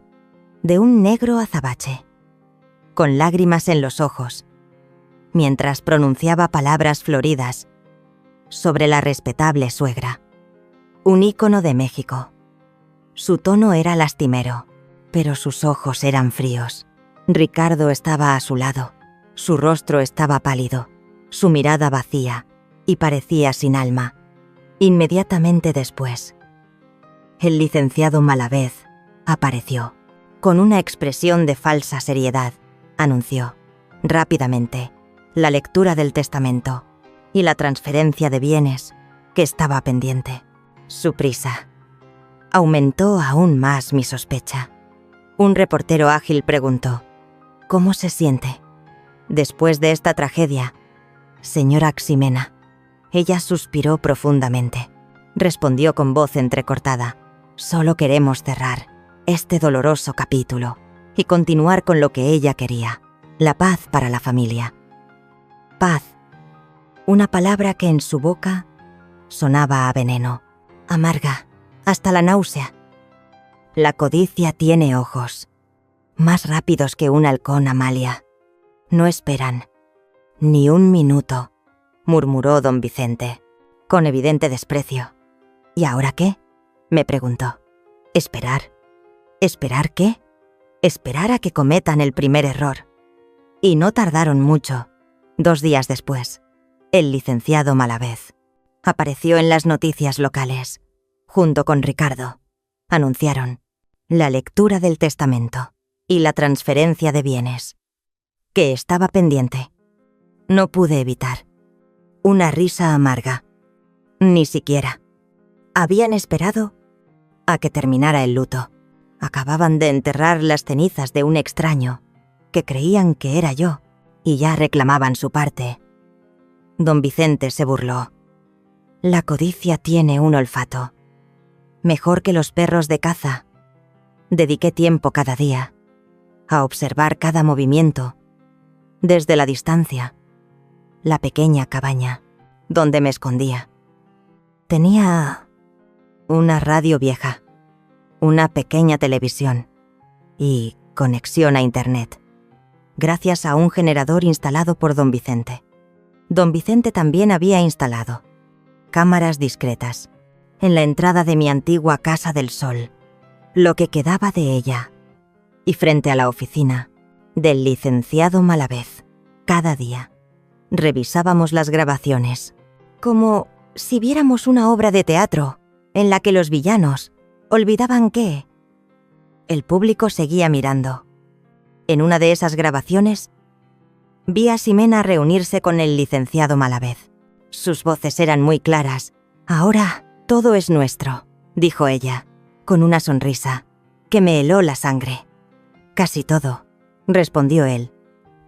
de un negro azabache, con lágrimas en los ojos, mientras pronunciaba palabras floridas sobre la respetable suegra, un ícono de México. Su tono era lastimero, pero sus ojos eran fríos. Ricardo estaba a su lado. Su rostro estaba pálido, su mirada vacía, y parecía sin alma. Inmediatamente después, el licenciado Malavez apareció. Con una expresión de falsa seriedad, anunció, rápidamente, la lectura del testamento y la transferencia de bienes que estaba pendiente. Su prisa aumentó aún más mi sospecha. Un reportero ágil preguntó, ¿cómo se siente después de esta tragedia, señora Ximena? Ella suspiró profundamente. Respondió con voz entrecortada, solo queremos cerrar este doloroso capítulo y continuar con lo que ella quería, la paz para la familia. Paz, una palabra que en su boca sonaba a veneno, amarga, hasta la náusea. La codicia tiene ojos, más rápidos que un halcón, Amalia. No esperan ni un minuto, murmuró don Vicente, con evidente desprecio. ¿Y ahora qué? Me preguntó. ¿Esperar? ¿Esperar qué? Esperar a que cometan el primer error. Y no tardaron mucho. 2 días después, el licenciado Malavez apareció en las noticias locales, junto con Ricardo. Anunciaron la lectura del testamento y la transferencia de bienes, que estaba pendiente. No pude evitar una risa amarga. Ni siquiera habían esperado a que terminara el luto. Acababan de enterrar las cenizas de un extraño que creían que era yo y ya reclamaban su parte. Don Vicente se burló. La codicia tiene un olfato mejor que los perros de caza. Dediqué tiempo cada día a observar cada movimiento desde la distancia, la pequeña cabaña donde me escondía. Tenía una radio vieja, una pequeña televisión y conexión a Internet, gracias a un generador instalado por don Vicente. Don Vicente también había instalado cámaras discretas en la entrada de mi antigua Casa del Sol, lo que quedaba de ella, y frente a la oficina del licenciado Malavez. Cada día revisábamos las grabaciones, como si viéramos una obra de teatro en la que los villanos olvidaban que el público seguía mirando. En una de esas grabaciones vi a Ximena reunirse con el licenciado Malavez. Sus voces eran muy claras. «Ahora todo es nuestro», dijo ella, con una sonrisa que me heló la sangre. «Casi todo», respondió él.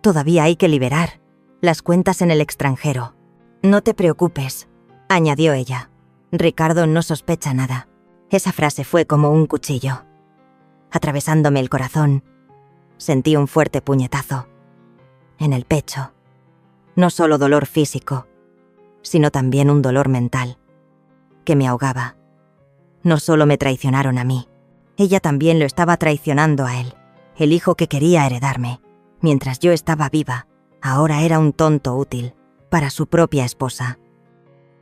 «Todavía hay que liberar las cuentas en el extranjero». «No te preocupes», añadió ella. «Ricardo no sospecha nada». Esa frase fue como un cuchillo. Atravesándome el corazón, sentí un fuerte puñetazo en el pecho. No solo dolor físico, sino también un dolor mental que me ahogaba. No solo me traicionaron a mí, ella también lo estaba traicionando a él. El hijo que quería heredarme, mientras yo estaba viva, ahora era un tonto útil para su propia esposa.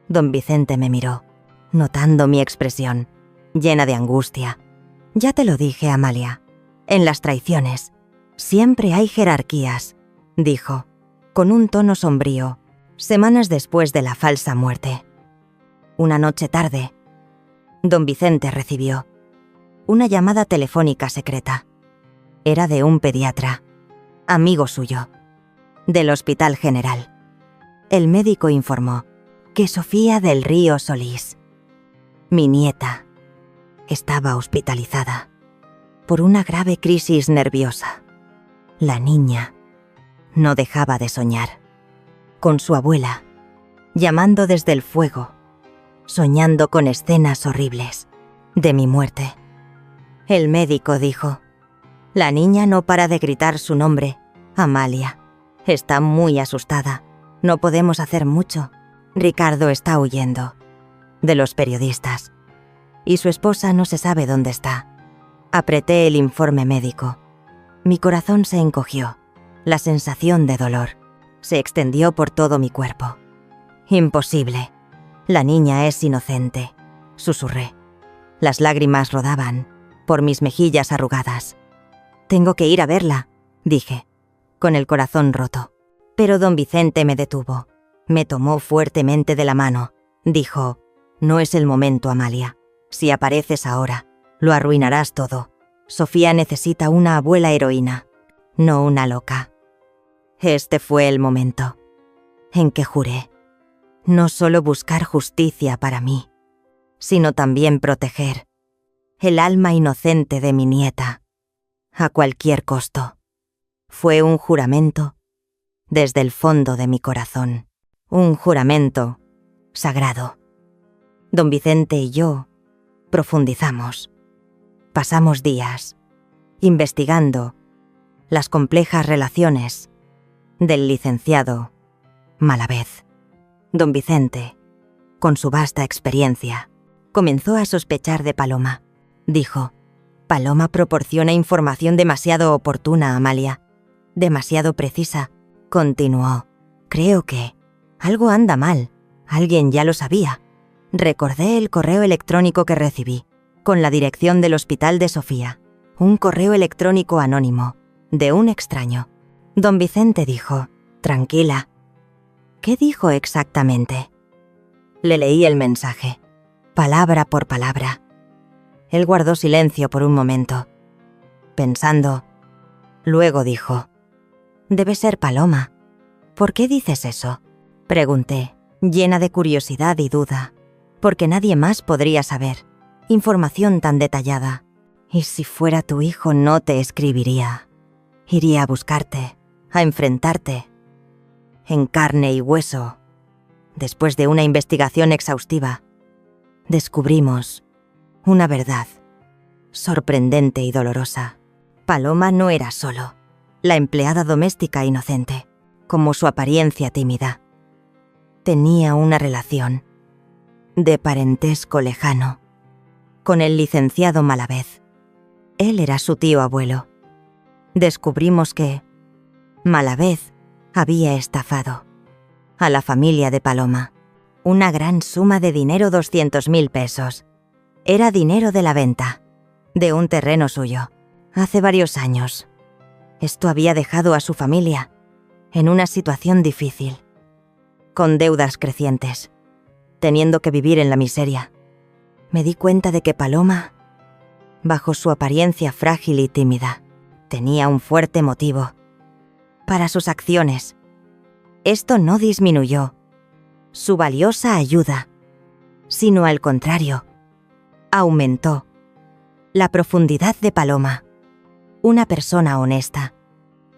Don Vicente me miró, notando mi expresión, llena de angustia. «Ya te lo dije, Amalia. En las traiciones siempre hay jerarquías», dijo, con un tono sombrío, semanas después de la falsa muerte. Una noche tarde, don Vicente recibió una llamada telefónica secreta. Era de un pediatra, amigo suyo, del Hospital General. El médico informó que Sofía del Río Solís, mi nieta, estaba hospitalizada por una grave crisis nerviosa. La niña no dejaba de soñar con su abuela, llamando desde el fuego, soñando con escenas horribles de mi muerte. El médico dijo: «La niña no para de gritar su nombre, Amalia. Está muy asustada. No podemos hacer mucho. Ricardo está huyendo de los periodistas y su esposa no se sabe dónde está». Apreté el informe médico. Mi corazón se encogió. La sensación de dolor se extendió por todo mi cuerpo. «Imposible. La niña es inocente», susurré. Las lágrimas rodaban por mis mejillas arrugadas. «Tengo que ir a verla», dije, con el corazón roto. Pero don Vicente me detuvo. Me tomó fuertemente de la mano. Dijo: «No es el momento, Amalia. Si apareces ahora, lo arruinarás todo. Sofía necesita una abuela heroína, no una loca». Este fue el momento en que juré no solo buscar justicia para mí, sino también proteger el alma inocente de mi nieta, a cualquier costo. Fue un juramento desde el fondo de mi corazón, un juramento sagrado. Don Vicente y yo profundizamos. Pasamos días investigando las complejas relaciones del licenciado Malavez. Don Vicente, con su vasta experiencia, comenzó a sospechar de Paloma. Dijo: «Paloma proporciona información demasiado oportuna, Amalia. Demasiado precisa». Continuó: «Creo que algo anda mal. Alguien ya lo sabía». Recordé el correo electrónico que recibí. con la dirección del hospital de Sofía, un correo electrónico anónimo, de un extraño. Don Vicente dijo: «Tranquila». ¿Qué dijo exactamente? Le leí el mensaje, palabra por palabra. Él guardó silencio por un momento, pensando. Luego dijo: «Debe ser Paloma». «¿Por qué dices eso?», pregunté, llena de curiosidad y duda, porque nadie más podría saber información tan detallada. «Y si fuera tu hijo no te escribiría. Iría a buscarte, a enfrentarte, en carne y hueso». Después de una investigación exhaustiva, descubrimos una verdad sorprendente y dolorosa. Paloma no era solo la empleada doméstica inocente, como su apariencia tímida. Tenía una relación de parentesco lejano con el licenciado Malavez. Él era su tío abuelo. Descubrimos que Malavez había estafado a la familia de Paloma una gran suma de dinero, 200.000 pesos. Era dinero de la venta de un terreno suyo, hace varios años. Esto había dejado a su familia en una situación difícil, con deudas crecientes, teniendo que vivir en la miseria. Me di cuenta de que Paloma, bajo su apariencia frágil y tímida, tenía un fuerte motivo para sus acciones. Esto no disminuyó su valiosa ayuda, sino al contrario, aumentó la profundidad de Paloma, una persona honesta,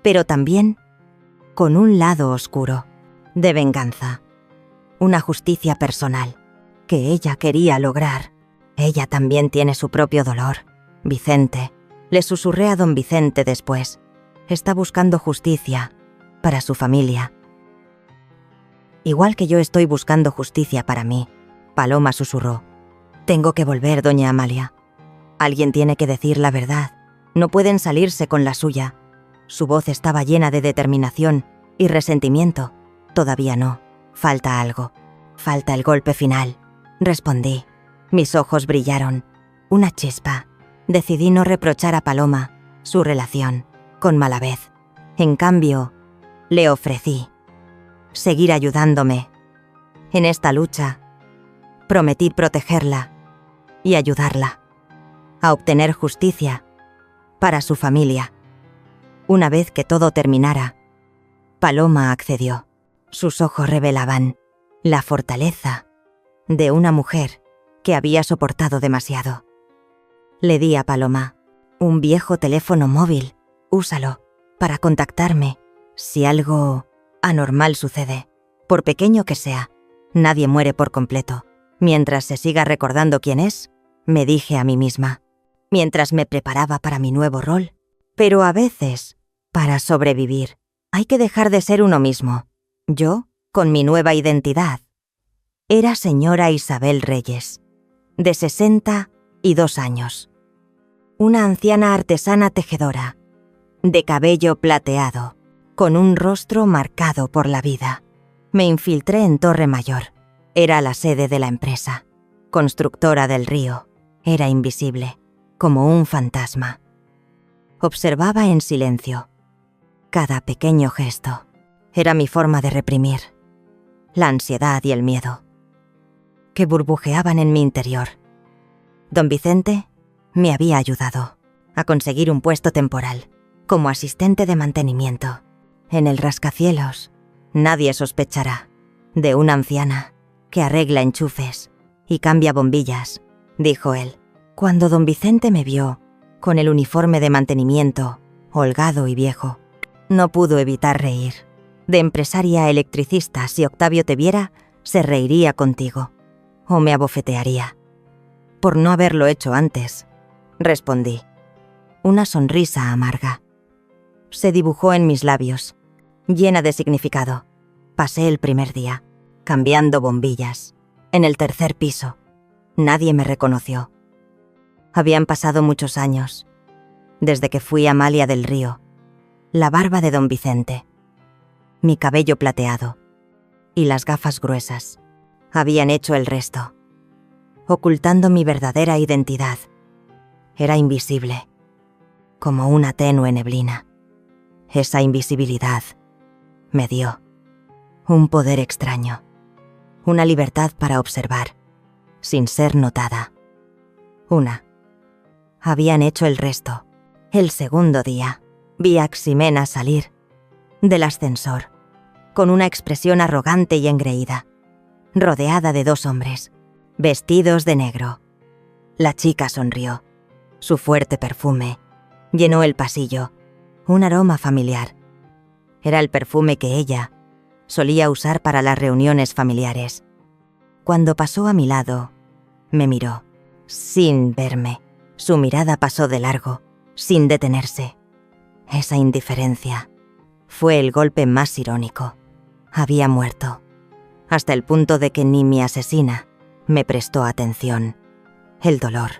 pero también con un lado oscuro, de venganza, una justicia personal que ella quería lograr. Ella también tiene su propio dolor. Vicente, le susurré a don Vicente después, está buscando justicia para su familia. Igual que yo estoy buscando justicia para mí, Paloma susurró. Tengo que volver, doña Amalia. Alguien tiene que decir la verdad. No pueden salirse con la suya. Su voz estaba llena de determinación y resentimiento. Todavía no. Falta algo. Falta el golpe final. Respondí. Mis ojos brillaron. Una chispa. Decidí no reprochar a Paloma su relación con Malavez. En cambio, le ofrecí seguir ayudándome en esta lucha. Prometí protegerla y ayudarla a obtener justicia para su familia. Una vez que todo terminara, Paloma accedió. Sus ojos revelaban la fortaleza de una mujer que había soportado demasiado. Le di a Paloma un viejo teléfono móvil. Úsalo para contactarme si algo anormal sucede, por pequeño que sea. Nadie muere por completo. Mientras se siga recordando quién es, me dije a mí misma, mientras me preparaba para mi nuevo rol. Pero a veces, para sobrevivir, hay que dejar de ser uno mismo. Yo, con mi nueva identidad, era señora Isabel Reyes, de 62 años. Una anciana artesana tejedora, de cabello plateado, con un rostro marcado por la vida. Me infiltré en Torre Mayor. Era la sede de la empresa. Constructora del Río. Era invisible, como un fantasma. Observaba en silencio cada pequeño gesto. Era mi forma de reprimir la ansiedad y el miedo que burbujeaban en mi interior. Don Vicente me había ayudado a conseguir un puesto temporal como asistente de mantenimiento. En el rascacielos, nadie sospechará de una anciana que arregla enchufes y cambia bombillas, dijo él. Cuando don Vicente me vio con el uniforme de mantenimiento, holgado y viejo, no pudo evitar reír. De empresaria a electricista, si Octavio te viera, se reiría contigo o me abofetearía. Por no haberlo hecho antes, respondí. Una sonrisa amarga se dibujó en mis labios, llena de significado. Pasé el primer día, cambiando bombillas, en el tercer piso. Nadie me reconoció. Habían pasado muchos años, desde que fui Amalia del Río, la barba de don Vicente, mi cabello plateado y las gafas gruesas habían hecho el resto, ocultando mi verdadera identidad Era invisible, como una tenue neblina. Esa invisibilidad me dio un poder extraño, una libertad para observar, sin ser notada. Habían hecho el resto. El segundo día, vi a Ximena salir del ascensor, con una expresión arrogante y engreída, rodeada de 2 hombres, vestidos de negro. La chica sonrió. Su fuerte perfume llenó el pasillo, un aroma familiar. Era el perfume que ella solía usar para las reuniones familiares. Cuando pasó a mi lado, me miró, sin verme. Su mirada pasó de largo, sin detenerse. Esa indiferencia fue el golpe más irónico. Había muerto, hasta el punto de que ni mi asesina me prestó atención. El dolor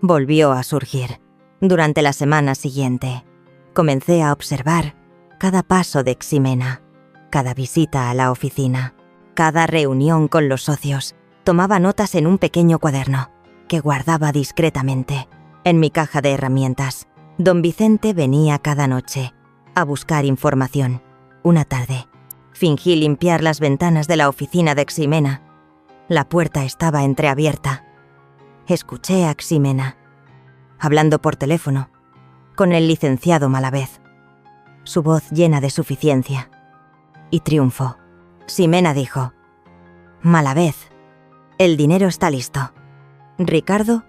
volvió a surgir. Durante la semana siguiente, comencé a observar cada paso de Ximena, cada visita a la oficina, cada reunión con los socios. Tomaba notas en un pequeño cuaderno que guardaba discretamente en mi caja de herramientas. Don Vicente venía cada noche a buscar información. Una tarde, fingí limpiar las ventanas de la oficina de Ximena. La puerta estaba entreabierta. Escuché a Ximena hablando por teléfono con el licenciado Malavez. Su voz llena de suficiencia y triunfo. Ximena dijo: «Malavez, el dinero está listo. Ricardo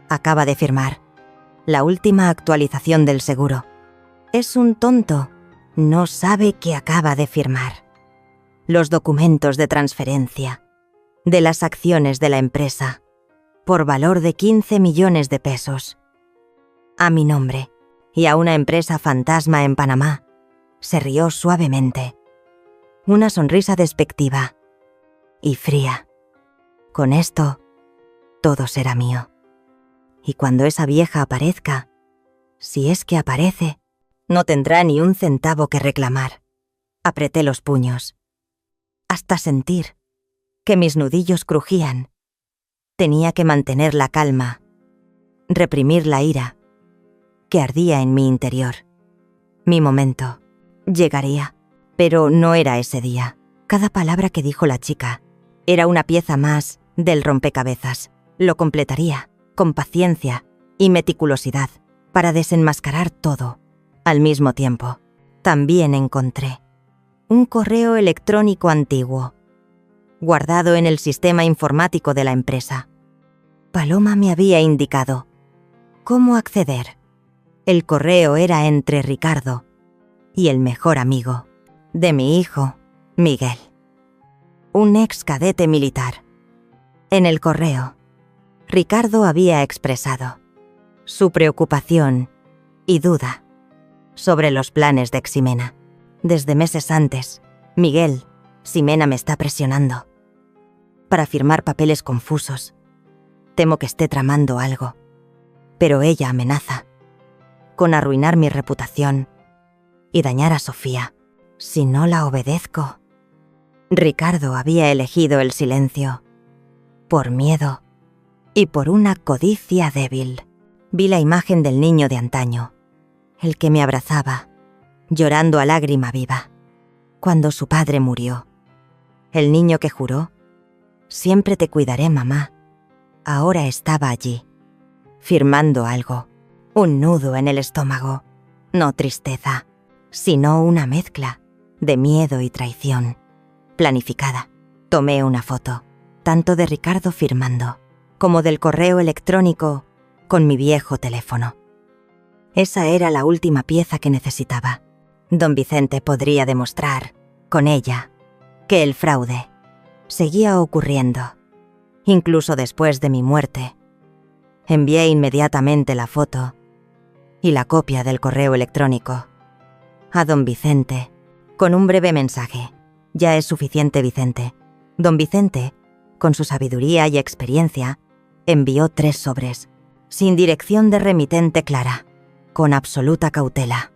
acaba de firmar la última actualización del seguro. Es un tonto. No sabe que acaba de firmar los documentos de transferencia de las acciones de la empresa por valor de 15 millones de pesos. A mi nombre y a una empresa fantasma en Panamá». Se rió suavemente. Una sonrisa despectiva y fría. «Con esto, todo será mío. Y cuando esa vieja aparezca, si es que aparece, no tendrá ni un centavo que reclamar». Apreté los puños, hasta sentir que mis nudillos crujían. Tenía que mantener la calma, reprimir la ira que ardía en mi interior. Mi momento llegaría, pero no era ese día. Cada palabra que dijo la chica era una pieza más del rompecabezas. Lo completaría con paciencia y meticulosidad para desenmascarar todo al mismo tiempo. También encontré un correo electrónico antiguo, guardado en el sistema informático de la empresa. Paloma me había indicado cómo acceder. El correo era entre Ricardo y el mejor amigo de mi hijo, Miguel, un ex cadete militar. En el correo, Ricardo había expresado su preocupación y duda sobre los planes de Ximena. Desde meses antes, Miguel: «Ximena me está presionando para firmar papeles confusos. Temo que esté tramando algo, pero ella amenaza con arruinar mi reputación y dañar a Sofía si no la obedezco». Ricardo había elegido el silencio por miedo y por una codicia débil. Vi la imagen del niño de antaño, el que me abrazaba, llorando a lágrima viva, cuando su padre murió. El niño que juró: «Siempre te cuidaré, mamá». Ahora estaba allí, firmando algo, un nudo en el estómago. No tristeza, sino una mezcla de miedo y traición, planificada. Tomé una foto, tanto de Ricardo firmando, como del correo electrónico con mi viejo teléfono. Esa era la última pieza que necesitaba. Don Vicente podría demostrar, con ella, que el fraude seguía ocurriendo, incluso después de mi muerte. Envié inmediatamente la foto y la copia del correo electrónico a don Vicente, con un breve mensaje: «Ya es suficiente, Vicente». Don Vicente, con su sabiduría y experiencia, envió 3 sobres, sin dirección de remitente clara, con absoluta cautela.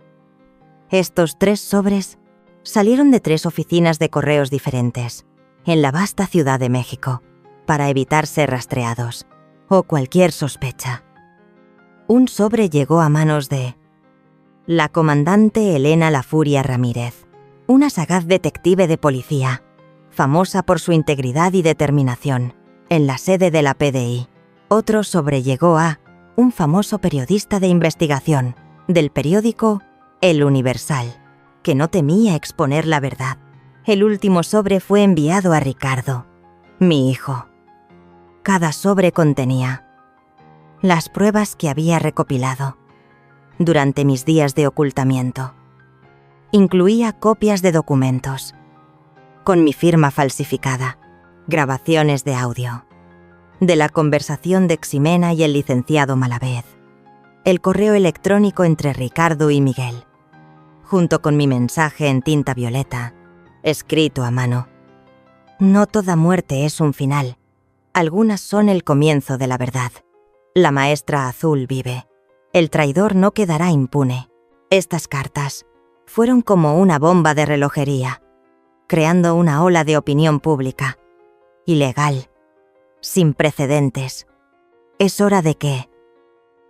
Estos 3 sobres salieron de 3 oficinas de correos diferentes, en la vasta Ciudad de México, para evitar ser rastreados o cualquier sospecha. Un sobre llegó a manos de la comandante Elena La Furia Ramírez, una sagaz detective de policía, famosa por su integridad y determinación, en la sede de la PDI. Otro sobre llegó a un famoso periodista de investigación del periódico El Universal, que no temía exponer la verdad. El último sobre fue enviado a Ricardo, mi hijo. Cada sobre contenía las pruebas que había recopilado durante mis días de ocultamiento. Incluía copias de documentos, con mi firma falsificada, grabaciones de audio, de la conversación de Ximena y el licenciado Malavez, el correo electrónico entre Ricardo y Miguel, junto con mi mensaje en tinta violeta, escrito a mano. No toda muerte es un final. Algunas son el comienzo de la verdad. La maestra azul vive. El traidor no quedará impune. Estas cartas fueron como una bomba de relojería, creando una ola de opinión pública, ilegal, sin precedentes. Es hora de que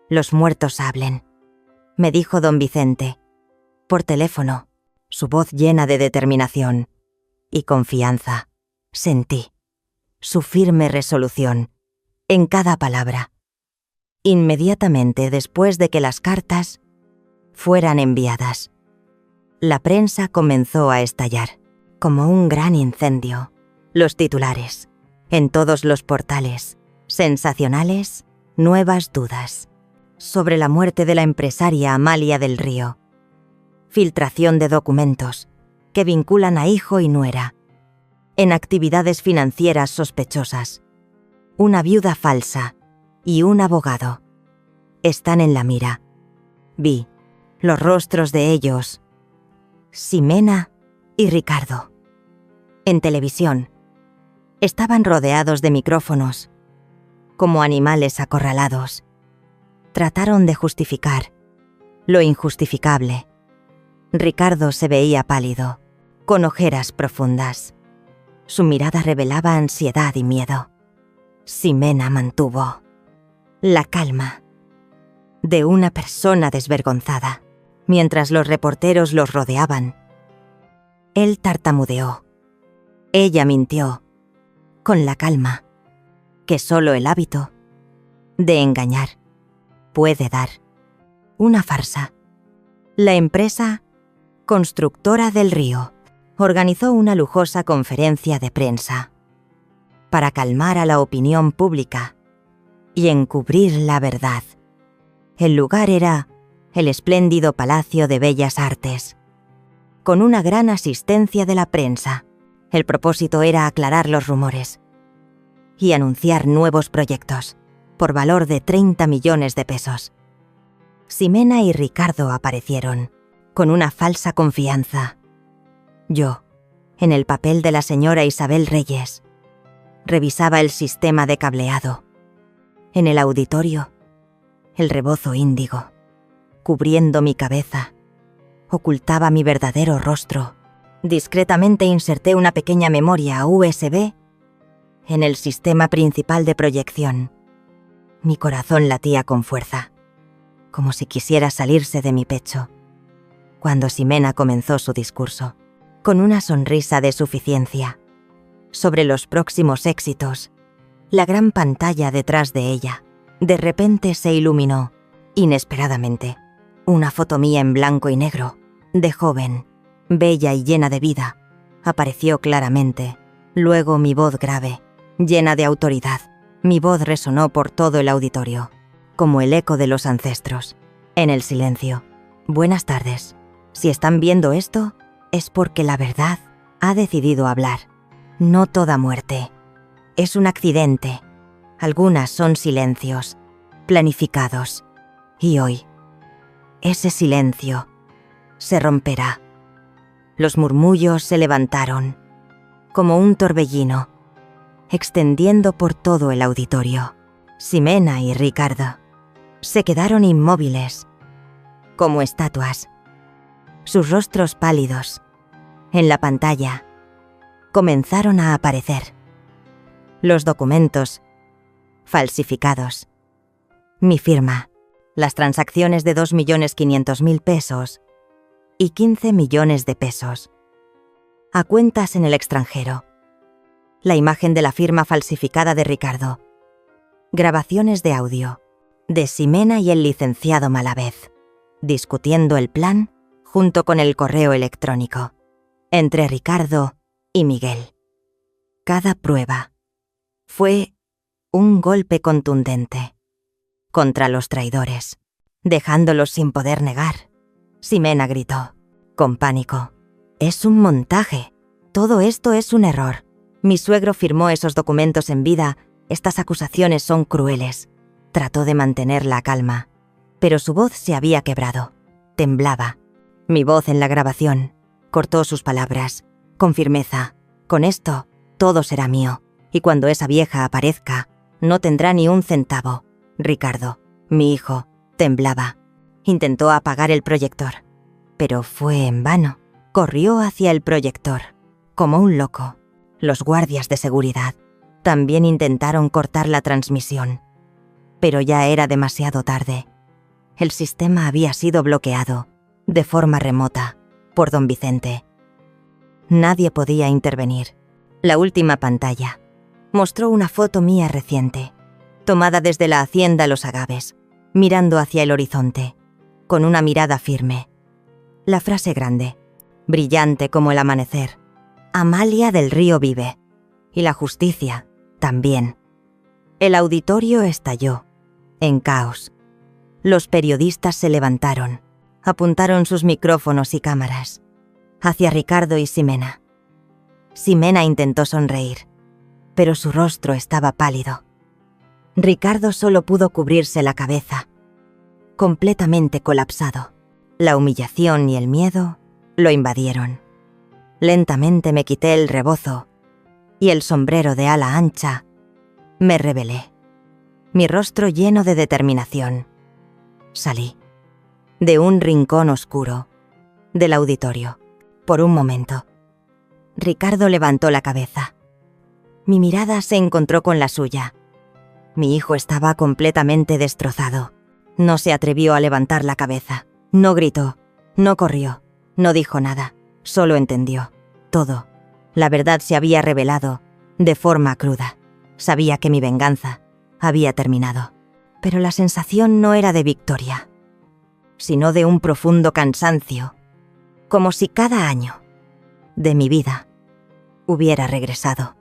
los muertos hablen, me dijo don Vicente, por teléfono, su voz llena de determinación y confianza. Sentí su firme resolución en cada palabra. Inmediatamente después de que las cartas fueran enviadas, la prensa comenzó a estallar, como un gran incendio. Los titulares, en todos los portales, sensacionales, nuevas dudas sobre la muerte de la empresaria Amalia del Río. Filtración de documentos que vinculan a hijo y nuera en actividades financieras sospechosas. Una viuda falsa y un abogado están en la mira. Vi los rostros de ellos, Ximena y Ricardo. En televisión, estaban rodeados de micrófonos, como animales acorralados. Trataron de justificar lo injustificable. Ricardo se veía pálido, con ojeras profundas. Su mirada revelaba ansiedad y miedo. Ximena mantuvo la calma de una persona desvergonzada, mientras los reporteros los rodeaban. Él tartamudeó. Ella mintió, con la calma que solo el hábito de engañar puede dar. Una farsa. La empresa Constructora del Río organizó una lujosa conferencia de prensa para calmar a la opinión pública y encubrir la verdad. El lugar era el espléndido Palacio de Bellas Artes, con una gran asistencia de la prensa. El propósito era aclarar los rumores y anunciar nuevos proyectos por valor de 30 millones de pesos. Ximena y Ricardo aparecieron con una falsa confianza. Yo, en el papel de la señora Isabel Reyes, revisaba el sistema de cableado. En el auditorio, el rebozo índigo, cubriendo mi cabeza, ocultaba mi verdadero rostro. Discretamente inserté una pequeña memoria USB en el sistema principal de proyección. Mi corazón latía con fuerza, como si quisiera salirse de mi pecho, cuando Ximena comenzó su discurso, con una sonrisa de suficiencia, sobre los próximos éxitos. La gran pantalla detrás de ella, de repente se iluminó, inesperadamente. Una foto mía en blanco y negro, de joven, bella y llena de vida, apareció claramente. Luego mi voz grave, llena de autoridad. Mi voz resonó por todo el auditorio, como el eco de los ancestros. En el silencio. Buenas tardes. Si están viendo esto, es porque la verdad ha decidido hablar. No toda muerte es un accidente. Algunas son silencios, planificados. Y hoy, ese silencio se romperá. Los murmullos se levantaron, como un torbellino, extendiendo por todo el auditorio. Ximena y Ricardo se quedaron inmóviles, como estatuas. Sus rostros pálidos, en la pantalla, comenzaron a aparecer. Los documentos falsificados, mi firma, las transacciones de 2.500.000 pesos y 15 millones de pesos. A cuentas en el extranjero. La imagen de la firma falsificada de Ricardo. Grabaciones de audio de Ximena y el licenciado Malavez, discutiendo el plan junto con el correo electrónico, entre Ricardo y Miguel. Cada prueba fue un golpe contundente contra los traidores, dejándolos sin poder negar. Ximena gritó, con pánico: «Es un montaje. Todo esto es un error. Mi suegro firmó esos documentos en vida. Estas acusaciones son crueles». Trató de mantener la calma, pero su voz se había quebrado. Temblaba. Mi voz en la grabación cortó sus palabras, con firmeza. «Con esto, todo será mío, y cuando esa vieja aparezca, no tendrá ni un centavo». Ricardo, mi hijo, temblaba. Intentó apagar el proyector, pero fue en vano. Corrió hacia el proyector, como un loco. Los guardias de seguridad también intentaron cortar la transmisión, pero ya era demasiado tarde. El sistema había sido bloqueado, de forma remota, por don Vicente. Nadie podía intervenir. La última pantalla mostró una foto mía reciente, tomada desde la hacienda Los Agaves, mirando hacia el horizonte, con una mirada firme. La frase grande, brillante como el amanecer: «Amalia del Río vive. Y la justicia también». El auditorio estalló, en caos. Los periodistas se levantaron, apuntaron sus micrófonos y cámaras hacia Ricardo y Ximena. Ximena intentó sonreír, pero su rostro estaba pálido. Ricardo solo pudo cubrirse la cabeza, completamente colapsado. La humillación y el miedo lo invadieron. Lentamente me quité el rebozo y el sombrero de ala ancha. Me rebelé, mi rostro lleno de determinación. Salí de un rincón oscuro del auditorio. Por un momento, Ricardo levantó la cabeza. Mi mirada se encontró con la suya. Mi hijo estaba completamente destrozado. No se atrevió a levantar la cabeza. No gritó, no corrió, no dijo nada. Solo entendió todo. La verdad se había revelado de forma cruda. Sabía que mi venganza había terminado. Pero la sensación no era de victoria, sino de un profundo cansancio, como si cada año de mi vida hubiera regresado.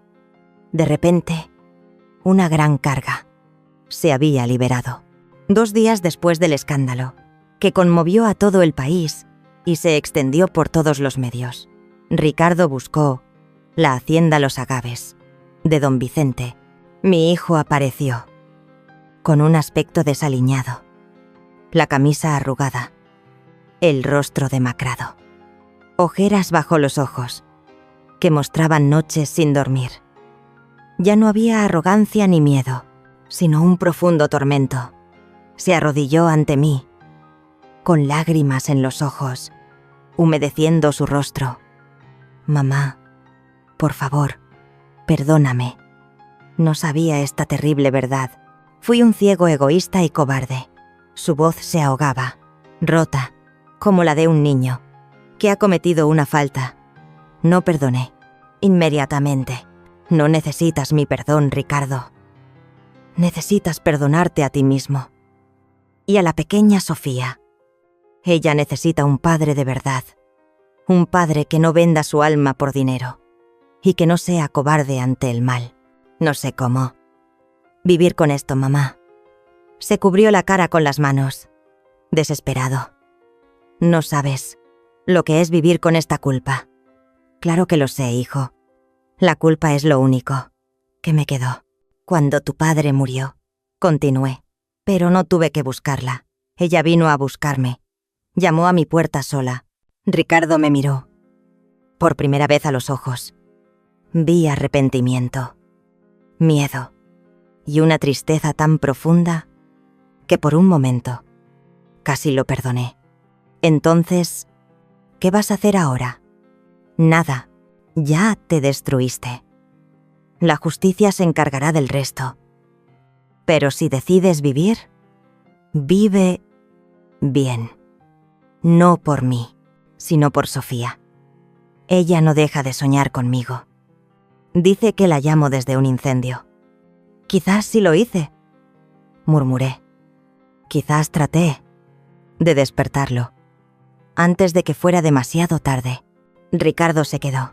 De repente, una gran carga se había liberado. 2 días después del escándalo, que conmovió a todo el país y se extendió por todos los medios, Ricardo buscó la hacienda Los Agaves de don Vicente. Mi hijo apareció, con un aspecto desaliñado, la camisa arrugada, el rostro demacrado, ojeras bajo los ojos, que mostraban noches sin dormir. Ya no había arrogancia ni miedo, sino un profundo tormento. Se arrodilló ante mí, con lágrimas en los ojos, humedeciendo su rostro. «Mamá, por favor, perdóname. No sabía esta terrible verdad. Fui un ciego egoísta y cobarde». Su voz se ahogaba, rota, como la de un niño que ha cometido una falta. No perdoné, inmediatamente. No necesitas mi perdón, Ricardo. Necesitas perdonarte a ti mismo. Y a la pequeña Sofía. Ella necesita un padre de verdad. Un padre que no venda su alma por dinero. Y que no sea cobarde ante el mal. No sé cómo vivir con esto, mamá. Se cubrió la cara con las manos, desesperado. No sabes lo que es vivir con esta culpa. Claro que lo sé, hijo. La culpa es lo único que me quedó. Cuando tu padre murió, continué, pero no tuve que buscarla. Ella vino a buscarme. Llamó a mi puerta sola. Ricardo me miró, por primera vez a los ojos. Vi arrepentimiento, miedo y una tristeza tan profunda que por un momento casi lo perdoné. Entonces, ¿qué vas a hacer ahora? Nada, ya te destruiste. La justicia se encargará del resto. Pero si decides vivir, Vive bien. No por mí, sino por Sofía. Ella no deja de soñar conmigo. Dice que la llamo desde un incendio. Quizás sí lo hice, murmuré. Quizás traté de despertarlo. Antes de que fuera demasiado tarde, Ricardo se quedó.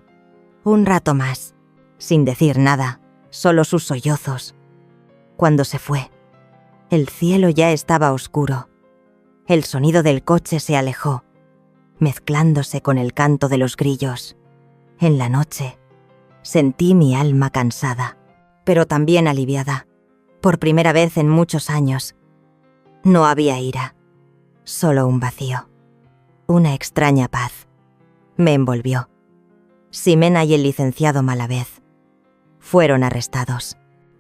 Un rato más, sin decir nada, solo sus sollozos. Cuando se fue, el cielo ya estaba oscuro. El sonido del coche se alejó, mezclándose con el canto de los grillos. En la noche, sentí mi alma cansada, pero también aliviada. Por primera vez en muchos años, no había ira, solo un vacío. Una extraña paz me envolvió. Ximena y el licenciado Malavez fueron arrestados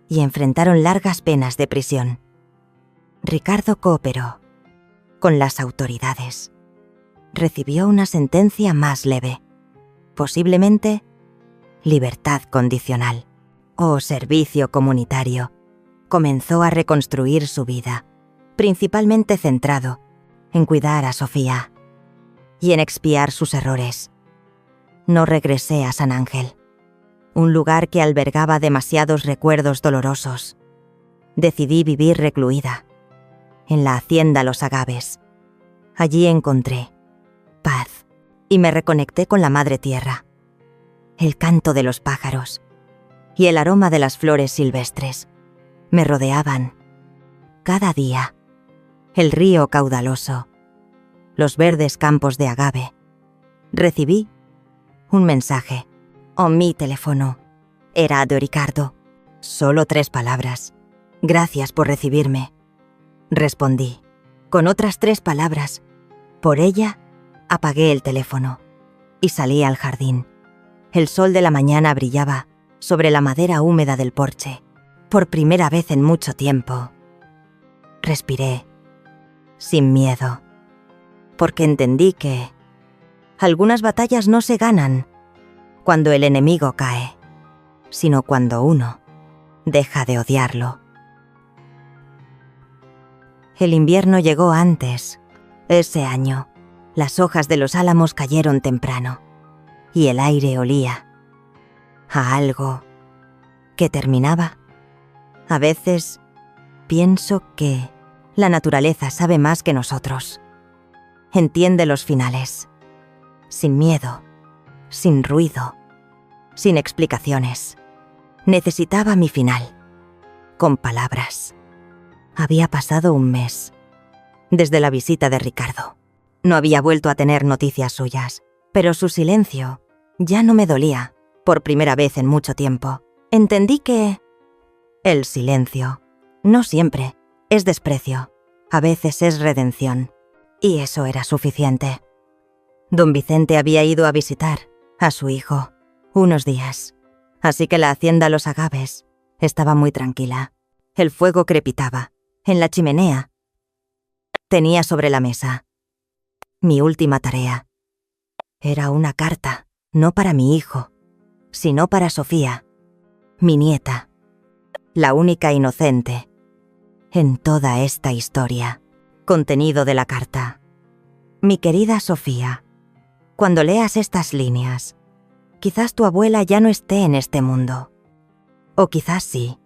y enfrentaron largas penas de prisión. Ricardo cooperó con las autoridades. Recibió una sentencia más leve, posiblemente libertad condicional o servicio comunitario. Comenzó a reconstruir su vida, principalmente centrado en cuidar a Sofía y en expiar sus errores. No regresé a San Ángel, un lugar que albergaba demasiados recuerdos dolorosos. Decidí vivir recluida, en la hacienda Los Agaves. Allí encontré paz y me reconecté con la madre tierra, el canto de los pájaros y el aroma de las flores silvestres. Me rodeaban cada día. El río caudaloso, los verdes campos de agave. Recibí un mensaje. Mi teléfono era de Ricardo. Solo 3 palabras. Gracias por recibirme. Respondí. Con otras 3 palabras. Por ella, apagué el teléfono y salí al jardín. El sol de la mañana brillaba sobre la madera húmeda del porche. Por primera vez en mucho tiempo, respiré sin miedo, porque entendí que algunas batallas no se ganan cuando el enemigo cae, sino cuando uno deja de odiarlo. El invierno llegó antes. Ese año, las hojas de los álamos cayeron temprano y el aire olía a algo que terminaba. A veces pienso que la naturaleza sabe más que nosotros. Entiende los finales, sin miedo, sin ruido, sin explicaciones. Necesitaba mi final, con palabras. Había pasado un mes desde la visita de Ricardo. No había vuelto a tener noticias suyas, pero su silencio ya no me dolía. Por primera vez en mucho tiempo, entendí que el silencio no siempre es desprecio, a veces es redención, y eso era suficiente. Don Vicente había ido a visitar a su hijo unos días, así que la hacienda Los Agaves estaba muy tranquila. El fuego crepitaba en la chimenea. Tenía sobre la mesa mi última tarea. Era una carta, no para mi hijo, sino para Sofía, mi nieta, la única inocente en toda esta historia. Contenido de la carta. Mi querida Sofía, cuando leas estas líneas, quizás tu abuela ya no esté en este mundo. O quizás sí,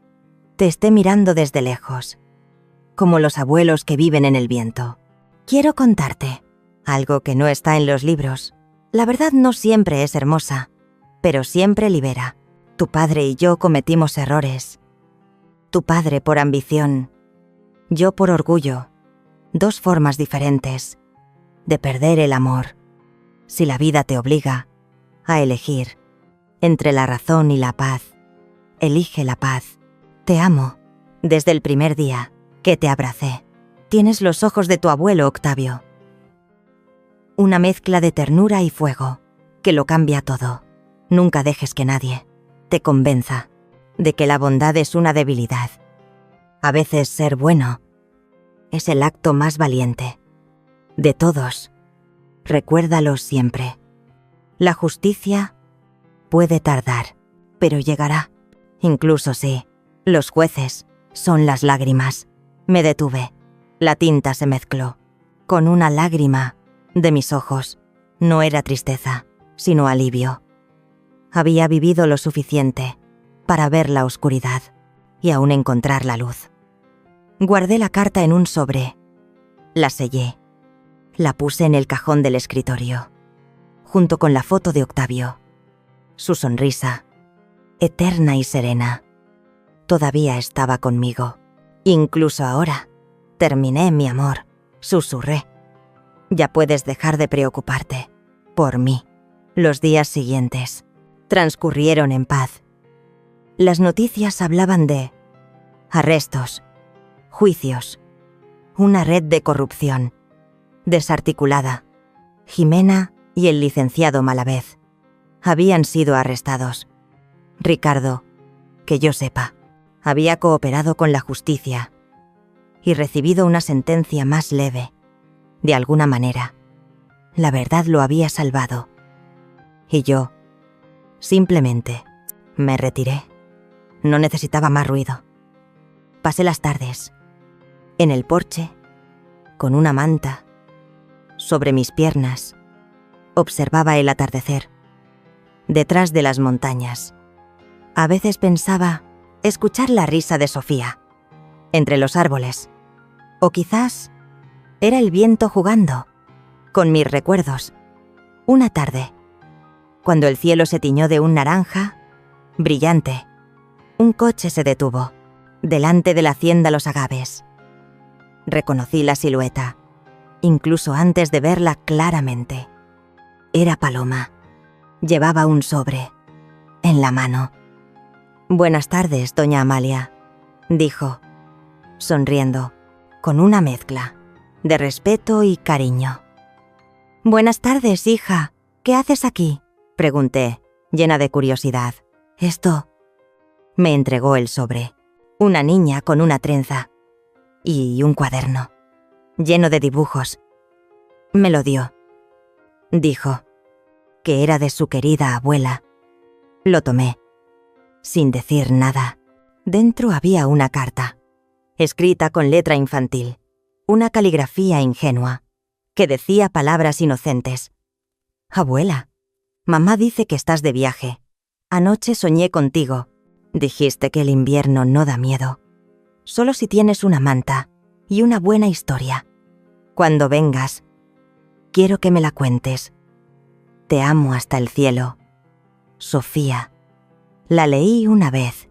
te esté mirando desde lejos, como los abuelos que viven en el viento. Quiero contarte algo que no está en los libros. La verdad no siempre es hermosa, pero siempre libera. Tu padre y yo cometimos errores. Tu padre por ambición, yo por orgullo. 2 formas diferentes de perder el amor. Si la vida te obliga a elegir entre la razón y la paz, elige la paz. Te amo desde el primer día que te abracé. Tienes los ojos de tu abuelo, Octavio. Una mezcla de ternura y fuego que lo cambia todo. Nunca dejes que nadie te convenza de que la bondad es una debilidad. A veces ser bueno es el acto más valiente de todos. Recuérdalo siempre. La justicia puede tardar, pero llegará. Incluso si los jueces son las lágrimas. Me detuve. La tinta se mezcló con una lágrima de mis ojos. No era tristeza, sino alivio. Había vivido lo suficiente para ver la oscuridad y aún encontrar la luz. Guardé la carta en un sobre. La sellé. La puse en el cajón del escritorio, junto con la foto de Octavio. Su sonrisa, eterna y serena, todavía estaba conmigo. Incluso ahora, terminé, mi amor, susurré. Ya puedes dejar de preocuparte por mí. Los días siguientes transcurrieron en paz. Las noticias hablaban de arrestos, juicios, una red de corrupción desarticulada. Jimena y el licenciado Malavez habían sido arrestados. Ricardo, que yo sepa, había cooperado con la justicia y recibido una sentencia más leve. De alguna manera, la verdad lo había salvado. Y yo, simplemente, me retiré. No necesitaba más ruido. Pasé las tardes en el porche, con una manta sobre mis piernas. Observaba el atardecer detrás de las montañas. A veces pensaba escuchar la risa de Sofía entre los árboles. O quizás era el viento jugando con mis recuerdos. Una tarde, cuando el cielo se tiñó de un naranja brillante, un coche se detuvo delante de la hacienda Los Agaves. Reconocí la silueta, incluso antes de verla claramente. Era Paloma. Llevaba un sobre en la mano. «Buenas tardes, doña Amalia», dijo, sonriendo, con una mezcla de respeto y cariño. «Buenas tardes, hija. ¿Qué haces aquí?», pregunté, llena de curiosidad. «Esto». Me entregó el sobre. Una niña con una trenza y un cuaderno lleno de dibujos. Me lo dio. Dijo que era de su querida abuela. Lo tomé, sin decir nada. Dentro había una carta, escrita con letra infantil, una caligrafía ingenua, que decía palabras inocentes. «Abuela, mamá dice que estás de viaje. Anoche soñé contigo. Dijiste que el invierno no da miedo, solo si tienes una manta y una buena historia. Cuando vengas, quiero que me la cuentes. Te amo hasta el cielo. Sofía». La leí una vez,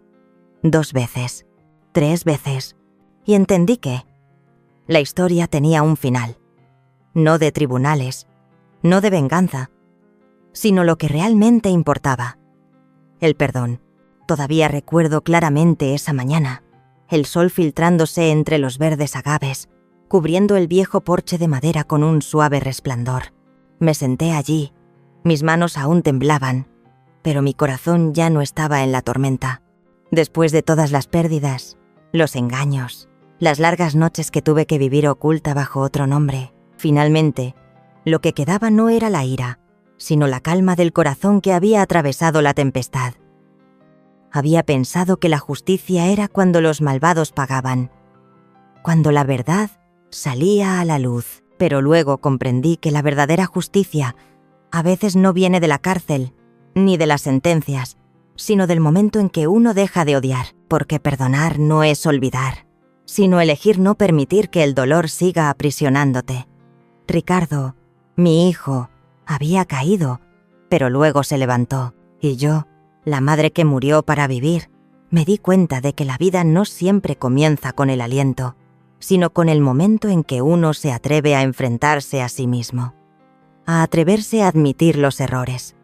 2 veces, 3 veces, y entendí que la historia tenía un final. No de tribunales, no de venganza, sino lo que realmente importaba: el perdón. Todavía recuerdo claramente esa mañana, el sol filtrándose entre los verdes agaves, cubriendo el viejo porche de madera con un suave resplandor. Me senté allí, mis manos aún temblaban, pero mi corazón ya no estaba en la tormenta. Después de todas las pérdidas, los engaños, las largas noches que tuve que vivir oculta bajo otro nombre, finalmente, lo que quedaba no era la ira, sino la calma del corazón que había atravesado la tempestad. Había pensado que la justicia era cuando los malvados pagaban, cuando la verdad salía a la luz, pero luego comprendí que la verdadera justicia a veces no viene de la cárcel, ni de las sentencias, sino del momento en que uno deja de odiar, porque perdonar no es olvidar, sino elegir no permitir que el dolor siga aprisionándote. Ricardo, mi hijo, había caído, pero luego se levantó, y yo, la madre que murió para vivir, me di cuenta de que la vida no siempre comienza con el aliento, sino con el momento en que uno se atreve a enfrentarse a sí mismo, a atreverse a admitir los errores,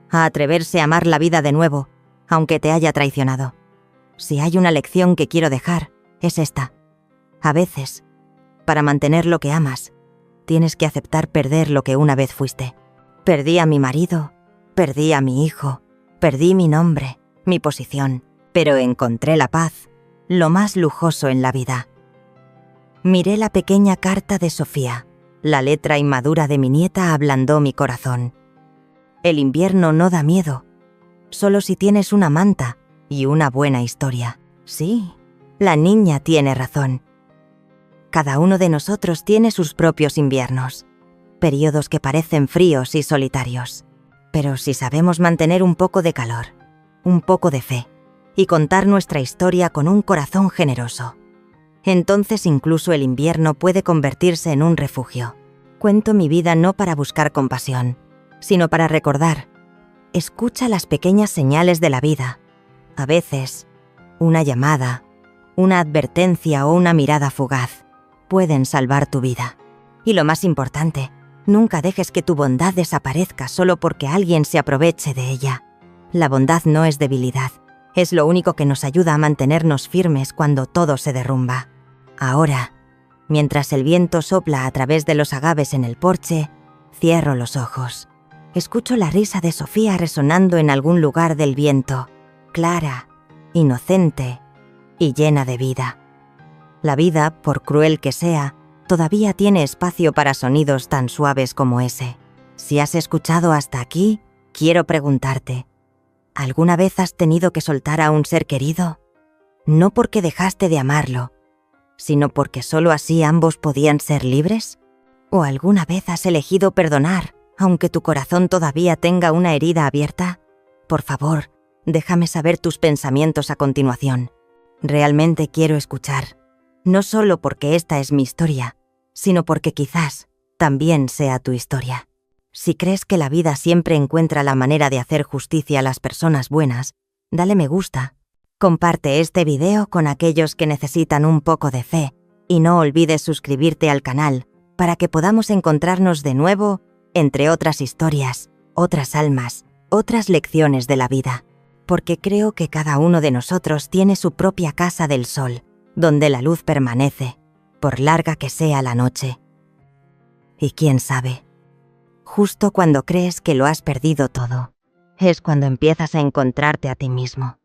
a atreverse a amar la vida de nuevo, aunque te haya traicionado. Si hay una lección que quiero dejar, es esta. A veces, para mantener lo que amas, tienes que aceptar perder lo que una vez fuiste. Perdí a mi marido, perdí a mi hijo, perdí mi nombre, mi posición, pero encontré la paz, lo más lujoso en la vida. Miré la pequeña carta de Sofía. La letra inmadura de mi nieta ablandó mi corazón. El invierno no da miedo, solo si tienes una manta y una buena historia. Sí, la niña tiene razón. Cada uno de nosotros tiene sus propios inviernos, periodos que parecen fríos y solitarios. Pero si sabemos mantener un poco de calor, un poco de fe, y contar nuestra historia con un corazón generoso, entonces incluso el invierno puede convertirse en un refugio. Cuento mi vida no para buscar compasión, sino para recordar. Escucha las pequeñas señales de la vida. A veces, una llamada, una advertencia o una mirada fugaz pueden salvar tu vida. Y lo más importante, nunca dejes que tu bondad desaparezca solo porque alguien se aproveche de ella. La bondad no es debilidad, es lo único que nos ayuda a mantenernos firmes cuando todo se derrumba. Ahora, mientras el viento sopla a través de los agaves en el porche, cierro los ojos. Escucho la risa de Sofía resonando en algún lugar del viento, clara, inocente y llena de vida. La vida, por cruel que sea, todavía tiene espacio para sonidos tan suaves como ese. Si has escuchado hasta aquí, quiero preguntarte, ¿alguna vez has tenido que soltar a un ser querido? No porque dejaste de amarlo, sino porque solo así ambos podían ser libres. ¿O alguna vez has elegido perdonar, aunque tu corazón todavía tenga una herida abierta? Por favor, déjame saber tus pensamientos a continuación. Realmente quiero escuchar, no solo porque esta es mi historia, sino porque quizás también sea tu historia. Si crees que la vida siempre encuentra la manera de hacer justicia a las personas buenas, dale me gusta. Comparte este video con aquellos que necesitan un poco de fe y no olvides suscribirte al canal para que podamos encontrarnos de nuevo entre otras historias, otras almas, otras lecciones de la vida. Porque creo que cada uno de nosotros tiene su propia casa del sol, donde la luz permanece, por larga que sea la noche. Y quién sabe, justo cuando crees que lo has perdido todo, es cuando empiezas a encontrarte a ti mismo.